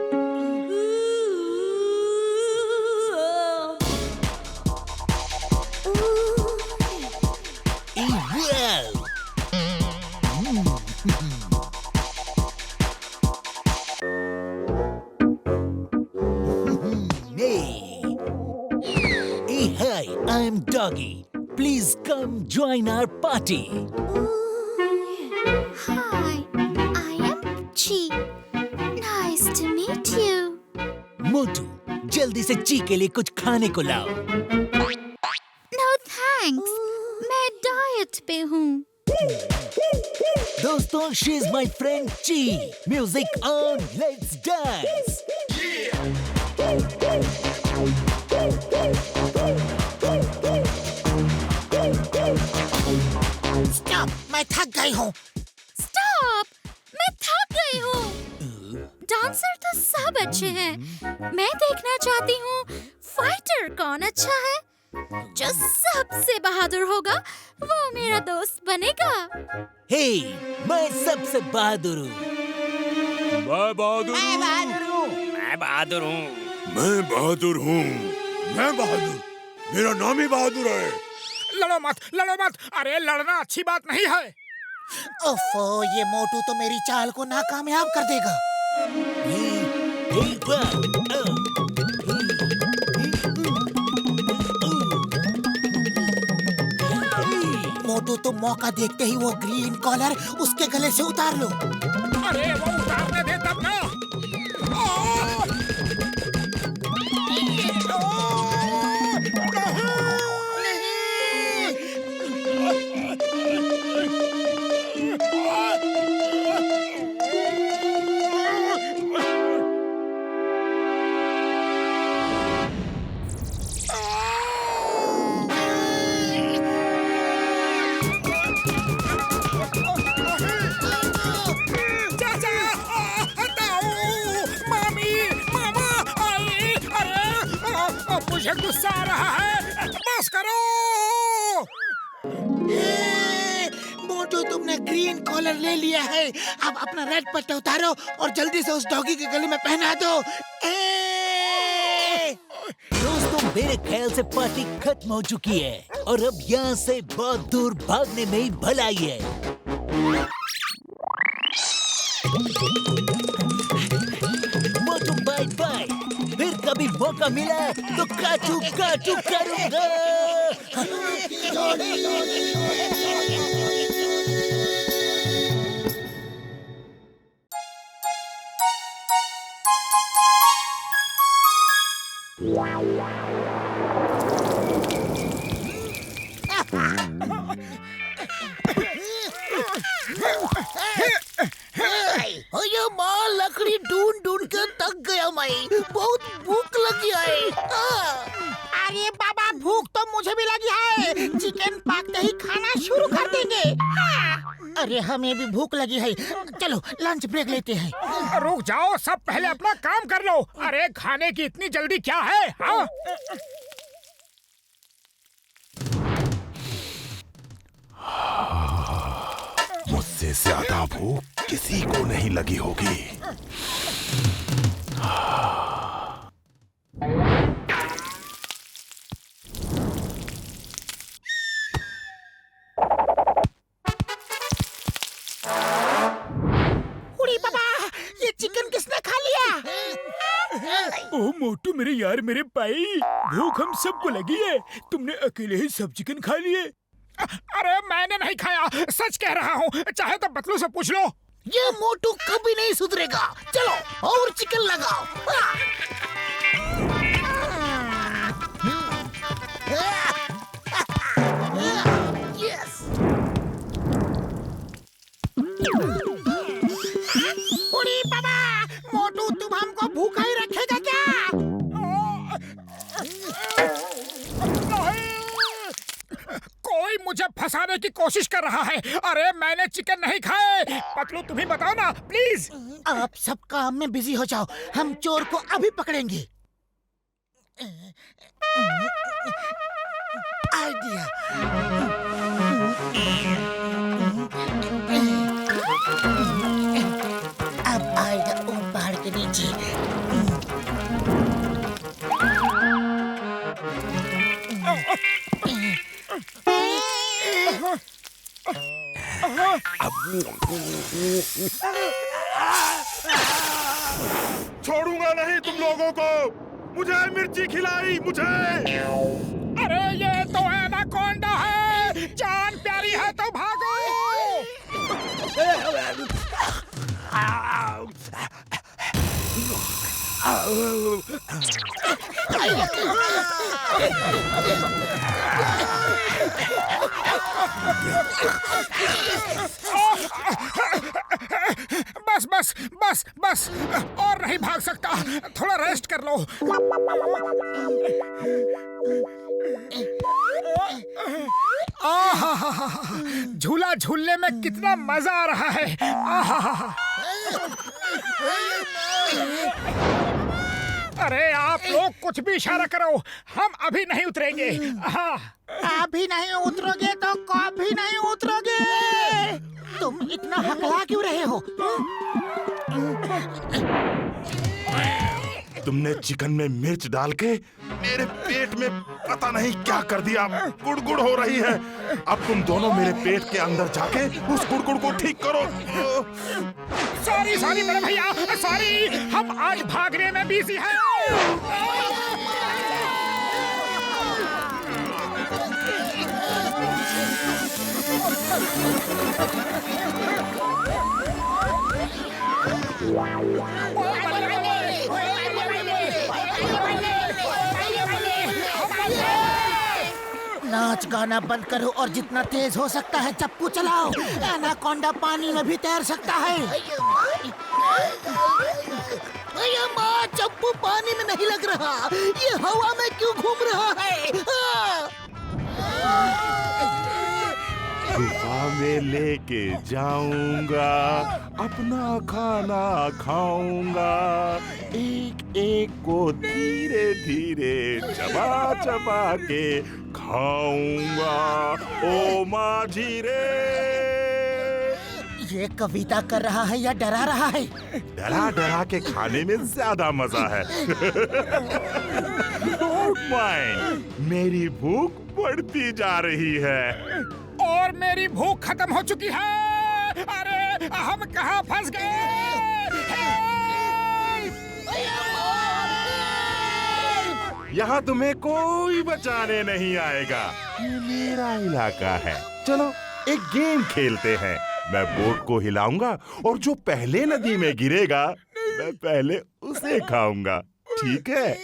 Hi, I'm Doggy. Please come join our party. Hi, I am Chi. Nice to meet you. मोटू, जल्दी से ची के लिए कुछ खाने को लाओ। No thanks. मैं डाइट पे हूँ। दोस्तों, she is my friend Chi. Music on, let's dance. Stop, मैं थक गई हूँ। स्टॉप, मैं थक गई हूँ। डांसर तो सब अच्छे हैं। मैं देखना चाहती हूँ फाइटर कौन अच्छा है। जो सबसे बहादुर होगा वो मेरा दोस्त बनेगा। Hey, मैं सबसे बहादुर हूँ। मैं बहादुर हूँ। मैं बहादुर हूँ। मैं बहादुर हूँ। मैं बहादुर, मेरा नाम ही बहादुर है। लड़ो मत, लड़ो मत। अरे लड़ना अच्छी बात नहीं है। ओफो, ये मोटू तो मेरी चाल को नाकामयाब कर देगा। मोटू तुम मौका देखते ही वो ग्रीन कॉलर उसके गले से उतार लो। अरे वो उतारने दे तब ना। मुझे गुस्सा आ रहा है। बस करो। मोटू, तुमने ग्रीन कॉलर ले लिया है। अब अपना रेड पट्टा उतारो और जल्दी से उस डॉगी के गले में पहना दो। दोस्तों, मेरे ख्याल से पार्टी खत्म हो चुकी है और अब यहाँ से बहुत दूर भागने में ही भलाई है। मोटू बाय बाय। फिर कभी मौका मिला तो काटू काटू करूंगा। अरे माँ, लकड़ी ढूंढ ढूंढ के थक गया मैं। बहुत भूख लगी है। अरे बाबा, भूख तो मुझे भी लगी है। चिकन पकते ही खाना शुरू कर देंगे। अरे हमें भी भूख लगी है। चलो लंच ब्रेक लेते हैं। रुक जाओ, सब पहले अपना काम कर लो। अरे खाने की इतनी जल्दी क्या है? हाँ? मुझसे ज्यादा भूख किसी को नहीं लगी होगी। ओह मोटू मेरे यार, मेरे भाई, भूख हम सबको लगी है। तुमने अकेले ही सब चिकन खा लिए। अरे मैंने नहीं खाया, सच कह रहा हूँ, चाहे तो पतलू से पूछ लो। ये मोटू कभी नहीं सुधरेगा। चलो और चिकन लगाओ। यस। उड़ी बाबा, मोटू तुम हमको भूखा ही रखेगा क्या? कोई मुझे फंसाने की कोशिश कर रहा है। अरे मैंने चिकन नहीं खाए। पतलू तुम ही बताओ ना प्लीज। आप सब काम में बिजी हो जाओ, हम चोर को अभी पकड़ेंगे। आइडिया। अब आएगा ऊपर पहाड़ के नीचे। छोड़ूंगा नहीं तुम लोगों को। मुझे मिर्ची खिलाई मुझे। अरे ये तो एनाकोंडा है, जान प्यारी है तो भागो। बस बस बस बस, और नहीं भाग सकता। थोड़ा रेस्ट कर लो। झूला झूलने में कितना मजा आ रहा है। अरे आप लोग कुछ भी इशारा करो, हम अभी नहीं उतरेंगे। अभी नहीं उतरोगे तो कभी नहीं उतरोगे। तुम इतना हकला क्यों रहे हो? तुमने चिकन में मिर्च डाल के मेरे पेट में पता नहीं क्या कर दिया। गुड़गुड़ हो रही है। अब तुम दोनों मेरे पेट के अंदर जाके उस गुड़गुड़ को ठीक करो। सॉरी सॉरी मेरे भैया, सॉरी, हम आज भागने में बिजी हैं। नाच गाना बंद करो और जितना तेज हो सकता है चप्पू चलाओ। एनाकोंडा पानी में भी तैर सकता है। भैया माँ, चप्पू पानी में नहीं लग रहा, ये हवा में क्यों घूम रहा है? गुफा में लेके जाऊंगा, अपना खाना खाऊंगा, एक एक को धीरे धीरे चबा चबा के खाऊंगा। ओ माझी रे। ये कविता कर रहा है या डरा रहा है? डरा डरा के खाने में ज्यादा मजा है। डोंट माइंड, मेरी भूख बढ़ती जा रही है। और मेरी भूख खत्म हो चुकी है। अरे हम कहाँ फंस गए? यहाँ तुम्हें कोई बचाने नहीं आएगा। ये मेरा इलाका है। चलो एक गेम खेलते हैं। मैं बोट को हिलाऊंगा और जो पहले नदी में गिरेगा मैं पहले उसे खाऊंगा। ठीक है?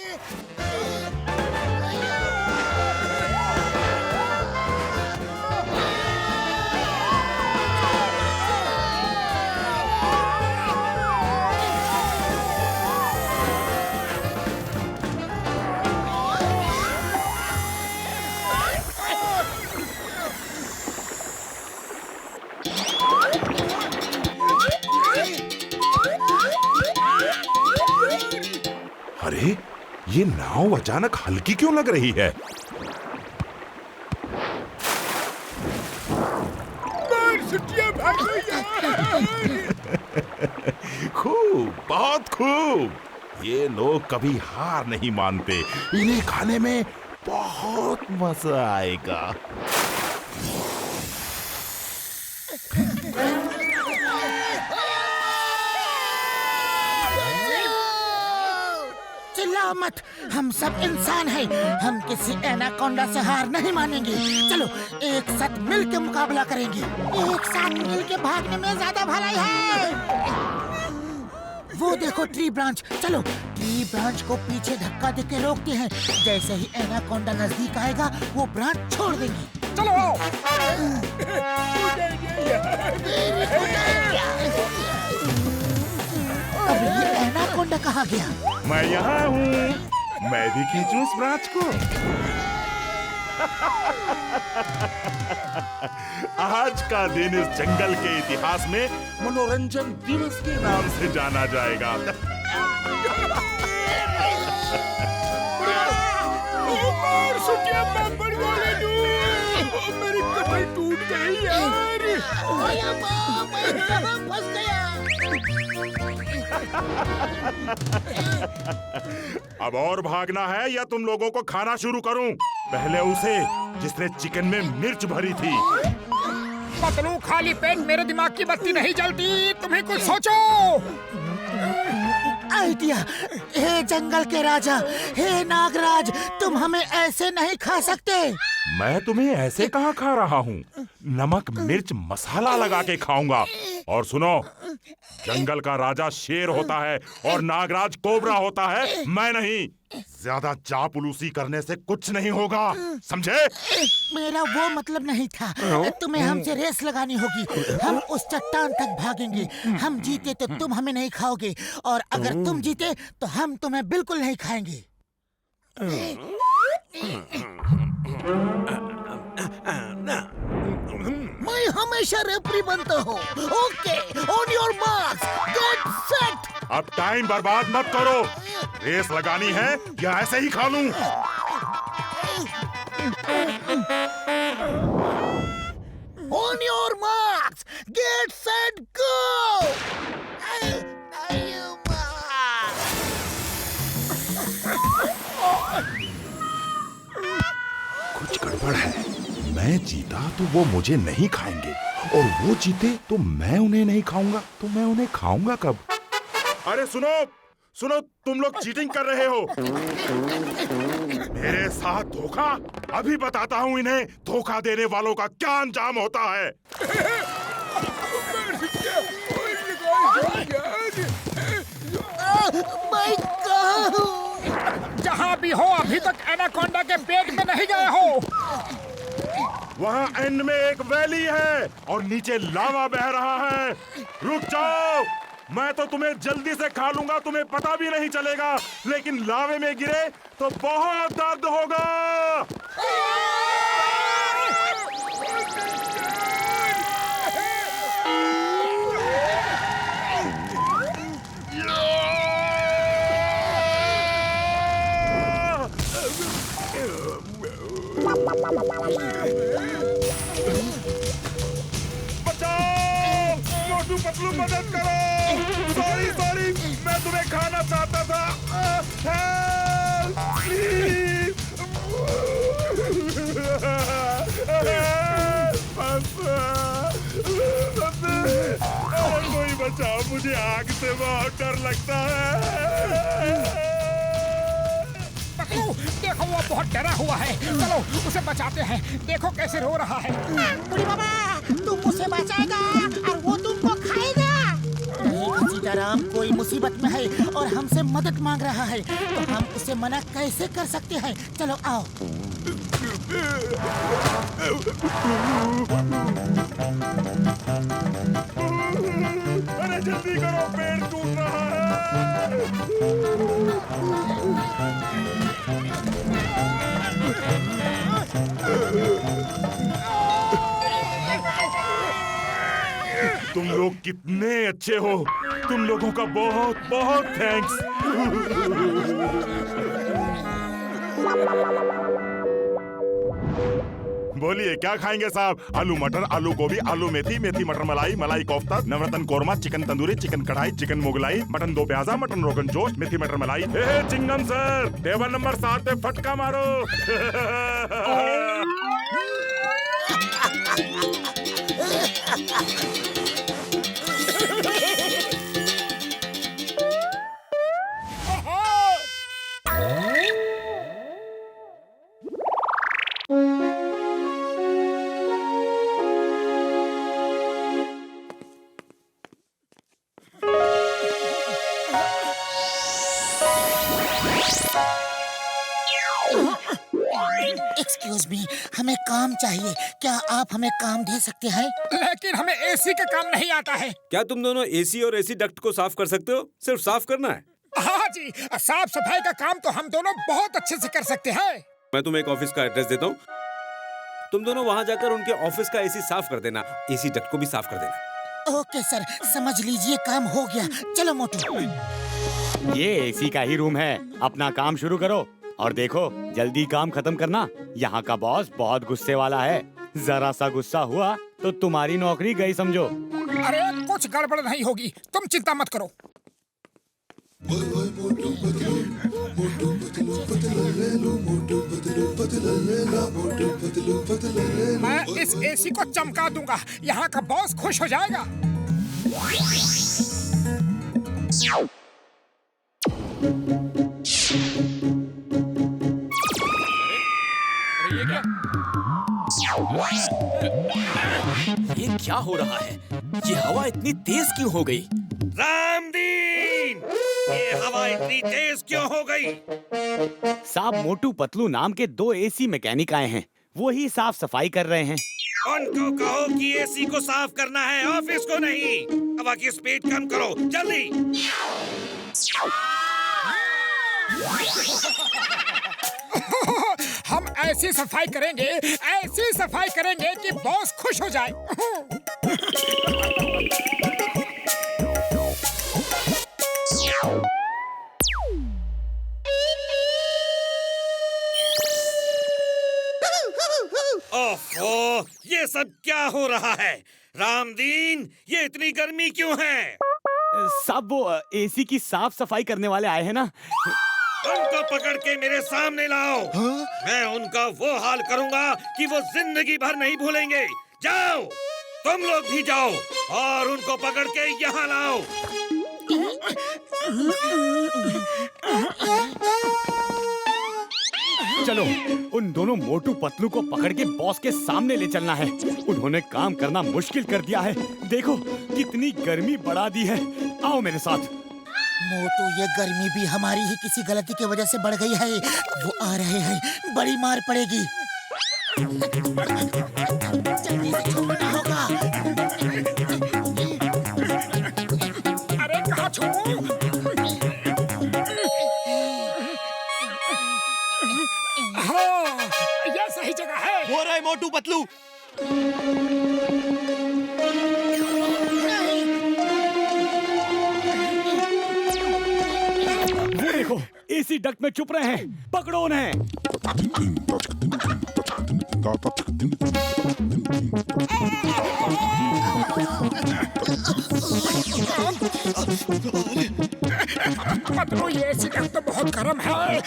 अरे ये नाव अचानक हल्की क्यों लग रही है? खूब, बहुत खूब। ये लोग कभी हार नहीं मानते। इन्हें खाने में बहुत मजा आएगा। चिल्लाओ मत, हम सब इंसान हैं, हम किसी एनाकोंडा से हार नहीं मानेंगे। चलो एक साथ मिल के मुकाबला करेंगे। एक साथ मिल के भागने में ज्यादा भलाई है। वो देखो ट्री ब्रांच, चलो ट्री ब्रांच को पीछे धक्का देके रोकते हैं। जैसे ही एनाकोंडा नजदीक आएगा वो ब्रांच छोड़ देंगे। चलो अब ये एनाकोंडा कहाँ गया? मैं यहाँ हूँ, मैं भी खींचूं इस ब्रांच को। आज का दिन इस जंगल के इतिहास में मनोरंजन दिवस के नाम से जाना जाएगा। मेरी कमर टूट गई यार। फंस गया। अब और भागना है या तुम लोगों को खाना शुरू करूं? पहले उसे जिसने चिकन में मिर्च भरी थी। पतलू, खाली पेट मेरे दिमाग की बत्ती नहीं जलती, तुम्हें कुछ सोचो। आइडिया। हे जंगल के राजा, हे नागराज, तुम हमें ऐसे नहीं खा सकते। मैं तुम्हें ऐसे कहाँ खा रहा हूँ, नमक मिर्च मसाला लगा के खाऊंगा। और सुनो, जंगल का राजा शेर होता है और नागराज कोबरा होता है, मैं नहीं। ज्यादा चापलूसी करने से कुछ नहीं होगा, समझे? मेरा वो मतलब नहीं था। तुम्हें हमसे रेस लगानी होगी। हम उस चट्टान तक भागेंगे। हम जीते तो तुम हमें नहीं खाओगे, और अगर तुम जीते तो हम तुम्हें बिल्कुल नहीं खाएंगे। मैं हमेशा रेफरी बनता हूँ। Okay, on your marks, get set. अब टाइम बर्बाद मत करो। रेस लगानी है या ऐसे ही खा लूं? On your marks, get set, go. कुछ गड़बड़ है। मैं जीता तो वो मुझे नहीं खाएंगे, और वो जीते तो मैं उन्हें नहीं खाऊंगा। तो मैं उन्हें खाऊंगा कब? अरे सुनो सुनो, तुम लोग चीटिंग कर रहे हो। मेरे साथ धोखा। अभी बताता हूँ इन्हें धोखा देने वालों का क्या अंजाम होता है। मैं कहाँ हूँ? जहाँ भी हो, अभी तक एनाकोंडा के पेट में नहीं गए हो। वहाँ एंड में एक वैली है और नीचे लावा बह रहा है। रुक जाओ, मैं तो तुम्हें जल्दी से खा लूंगा, तुम्हें पता भी नहीं चलेगा। लेकिन लावे में गिरे तो बहुत दर्द होगा। बचाओ, मोटू पतलू मदद करो। सॉरी, मैं तुम्हें खाना चाहता था। Help, please. कोई बचाओ, मुझे आग से बहुत डर लगता है। देखो, वो बहुत डरा हुआ है। चलो उसे बचाते हैं। देखो कैसे रो रहा है। बुढ़ी बाबा, तुम उसे बचाएगा और वो तुमको खाएगा। नहीं सीताराम, कोई मुसीबत में है और हमसे मदद मांग रहा है, तो हम उसे मना कैसे कर सकते हैं? चलो आओ। अरे जल्दी करो, पेड़ टूट रहा है। तुम लोग कितने अच्छे हो। तुम लोगों का बहुत बहुत थैंक्स। बोलिए क्या खाएंगे साहब? आलू मटर, आलू गोभी, आलू मेथी, मेथी मटर मलाई, मलाई कोफ्ता, नवरत्न कोरमा, चिकन तंदूरी, चिकन कढ़ाई, चिकन मुगलाई, मटन दो प्याजा, मटन रोगन जोश, मेथी मटर मलाई। चिंगम सर, टेबल नंबर 7 पे फटका मारो। काम चाहिए। क्या आप हमें काम दे सकते हैं? लेकिन हमें एसी का काम नहीं आता है। क्या तुम दोनों एसी और एसी डक्ट को साफ कर सकते हो? सिर्फ साफ करना है। हाँ जी, साफ सफाई का काम तो हम दोनों बहुत अच्छे से कर सकते हैं। मैं तुम्हें एक ऑफिस का एड्रेस देता हूँ, तुम दोनों वहाँ जाकर उनके ऑफिस का एसी साफ कर देना, एसी डक्ट को भी साफ कर देना। ओके सर, समझ लीजिए काम हो गया। चलो मोटू। ये एसी का ही रूम है, अपना काम शुरू करो और देखो जल्दी काम खत्म करना। यहाँ का बॉस बहुत गुस्से वाला है, जरा सा गुस्सा हुआ तो तुम्हारी नौकरी गई समझो। अरे कुछ गड़बड़ नहीं होगी, तुम चिंता मत करो। मैं इस एसी को चमका दूंगा, यहाँ का बॉस खुश हो जाएगा। ये क्या हो रहा है? ये हवा इतनी तेज क्यों हो गई? रामदीन, ये हवा इतनी तेज क्यों हो गई? साहब मोटू पतलू नाम के 2 एसी मैकेनिक आए हैं, वो ही साफ सफाई कर रहे हैं। उनको कहो कि एसी को साफ करना है, ऑफिस को नहीं। हवा की स्पीड कम करो, जल्दी। हम ऐसी सफाई करेंगे कि बॉस खुश हो जाए। ओफो, ये सब क्या हो रहा है? रामदीन, ये इतनी गर्मी क्यों है? साहब वो एसी की साफ सफाई करने वाले आए हैं ना। उनको पकड़ के मेरे सामने लाओ। मैं उनका वो हाल करूंगा कि वो जिंदगी भर नहीं भूलेंगे। जाओ, तुम लोग भी जाओ और उनको पकड़ के यहाँ लाओ। चलो, उन दोनों मोटू पतलू को पकड़ के बॉस के सामने ले चलना है। उन्होंने काम करना मुश्किल कर दिया है। देखो कितनी गर्मी बढ़ा दी है। आओ मेरे साथ। मोटू, ये गर्मी भी हमारी ही किसी गलती की वजह से बढ़ गई है। वो आ रहे हैं, बड़ी मार पड़ेगी। जल्दी से छोड़ना होगा। अरे कहाँ छोड़ूं? हाँ, ये सही जगह है। हो रहा है मोटू पतलू। वो देखो, एसी डक्ट में छुप रहे हैं, पकड़ो उन्हें। पतलू, ये एसी डक्ट तो बहुत गर्म है।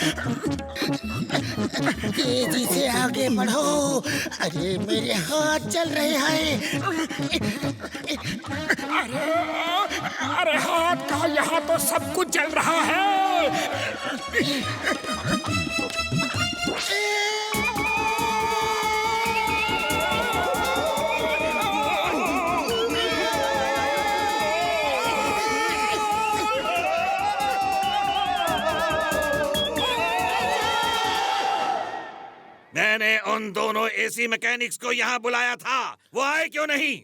तेजी से आगे बढ़ो। अरे मेरे हाथ चल रहे हैं। अरे हाथ का, यहाँ तो सब कुछ जल रहा है। मैंने उन दोनों एसी मैकेनिक्स को यहाँ बुलाया था, वो आए क्यों नहीं?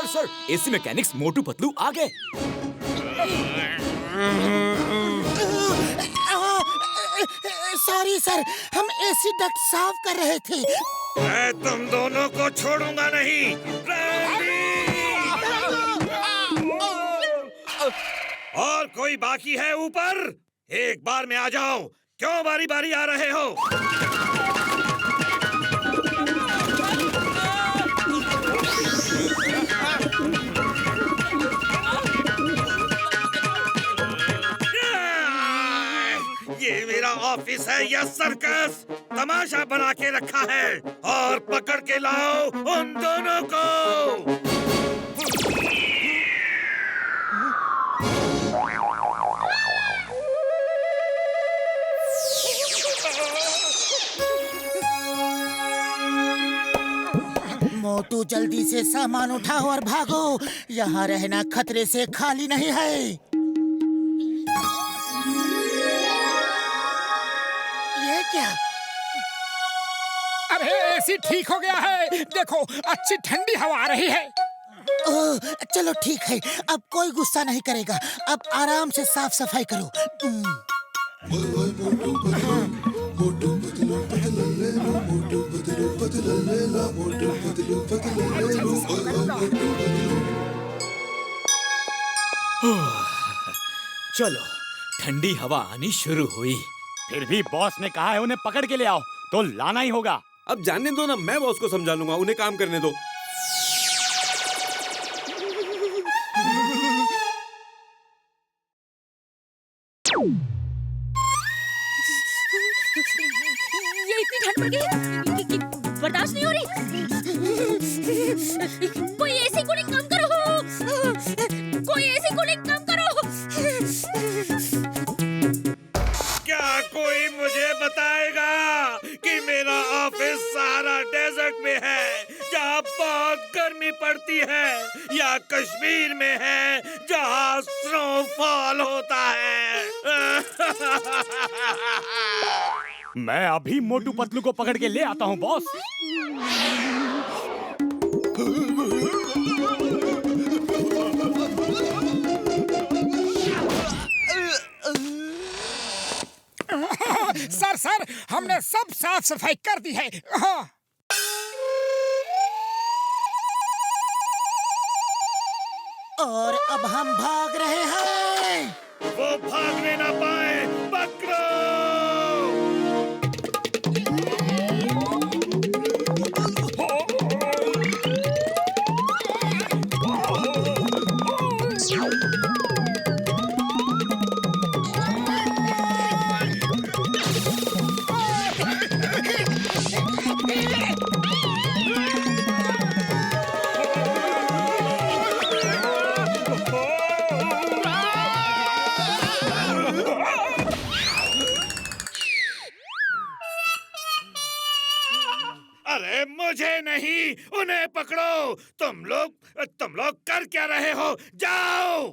Sir, AC mechanics Motu Patlu आ गए। सॉरी सर, हम एसी डक्ट साफ कर रहे थे। मैं तुम दोनों को छोड़ूंगा नहीं। और कोई बाकी है ऊपर? एक बार में आ जाओ। क्यों बारी बारी आ रहे हो? ये मेरा ऑफिस है या सर्कस? तमाशा बना के रखा है। और पकड़ के लाओ उन दोनों को। मोटू जल्दी से सामान उठाओ और भागो। यहाँ रहना खतरे से खाली नहीं है। ये क्या? अरे एसी ठीक हो गया है, देखो अच्छी ठंडी हवा आ रही है। ओह, चलो ठीक है, अब कोई गुस्सा नहीं करेगा। अब आराम से साफ सफाई करो। चलो, ठंडी हवा आनी शुरू हुई। फिर भी बॉस ने कहा है उन्हें पकड़ के ले आओ, तो लाना ही होगा। अब जानने दो ना, मैं बॉस को समझा लूंगा, उन्हें काम करने दो। ये इतनी ठंड पड़ गई कि बर्दाश्त नहीं हो रही। कोई एसी कूलिंग कम करो, कोई एसी कूलिंग कम करो। क्या कोई मुझे बताएगा कि मेरा ऑफिस सहारा डेजर्ट में है, जहाँ बहुत गर्मी पड़ती है, या कश्मीर में है जहाँ स्नोफॉल होता है? मैं अभी मोटू पतलू को पकड़ के ले आता हूँ बॉस। सर हमने सब साफ सफाई कर दी है। हाँ। और अब हम भाग रहे हैं। वो भागने ना पाए, पकड़ो! अरे मुझे नहीं, उन्हें पकड़ो। तुम लोग कर क्या रहे हो? जाओ!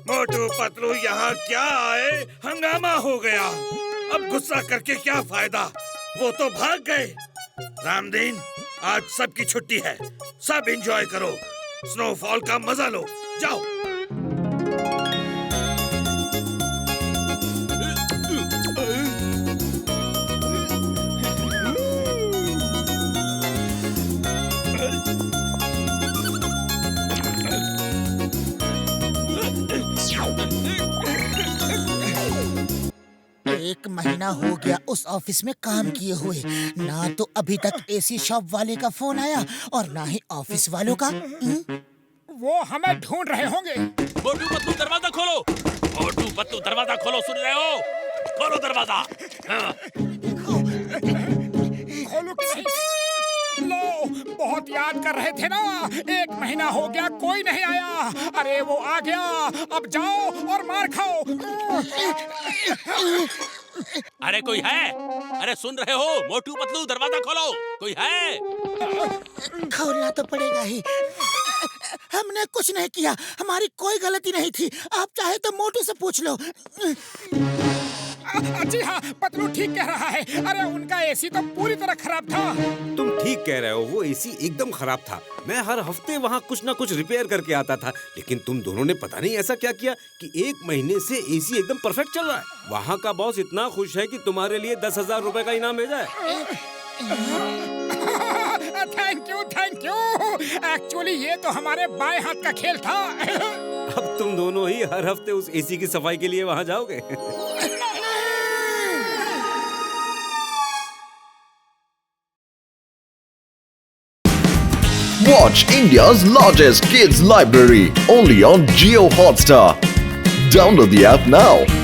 मोटू पतलू यहाँ क्या आए, हंगामा हो गया। अब गुस्सा करके क्या फायदा, वो तो भाग गए। रामदीन, आज सबकी छुट्टी है, सब एंजॉय करो, स्नोफॉल का मजा लो। जाओ। एक महीना हो गया उस ऑफिस में काम किए हुए, ना तो अभी तक एसी शॉप वाले का फोन आया और ना ही ऑफिस वालों का। वो हमें ढूंढ रहे होंगे। मोटू पतलू दरवाजा खोलो, मोटू पतलू दरवाजा खोलो, सुन रहे हो? खोलो दरवाजा। हाँ। खोलो कि नहीं? लो, बहुत याद कर रहे थे ना, एक महीना हो गया कोई नहीं आया। अरे वो आ गया, अब जाओ और मार खाओ। अरे कोई है? अरे सुन रहे हो? मोटू पतलू दरवाजा खोलो, कोई है? खोलना तो पड़ेगा ही। हमने कुछ नहीं किया, हमारी कोई गलती नहीं थी। आप चाहे तो मोटू से पूछ लो। जी हाँ, पतलू ठीक कह रहा है। अरे उनका एसी तो पूरी तरह खराब था। तुम ठीक कह रहे हो, वो एसी एकदम खराब था। मैं हर हफ्ते वहाँ कुछ ना कुछ रिपेयर करके आता था, लेकिन तुम दोनों ने पता नहीं ऐसा क्या किया कि 1 महीने से एसी एकदम परफेक्ट चल रहा है। वहाँ का बॉस इतना खुश है कि तुम्हारे लिए 10,000 रुपए का इनाम भेजा है। Thank you. एक्चुअली ये तो हमारे बाएं हाथ का खेल था। अब तुम दोनों ही हर हफ्ते उस एसी की सफाई के लिए वहाँ जाओगे। Watch India's largest kids library only on Jio Hotstar. Download the app now.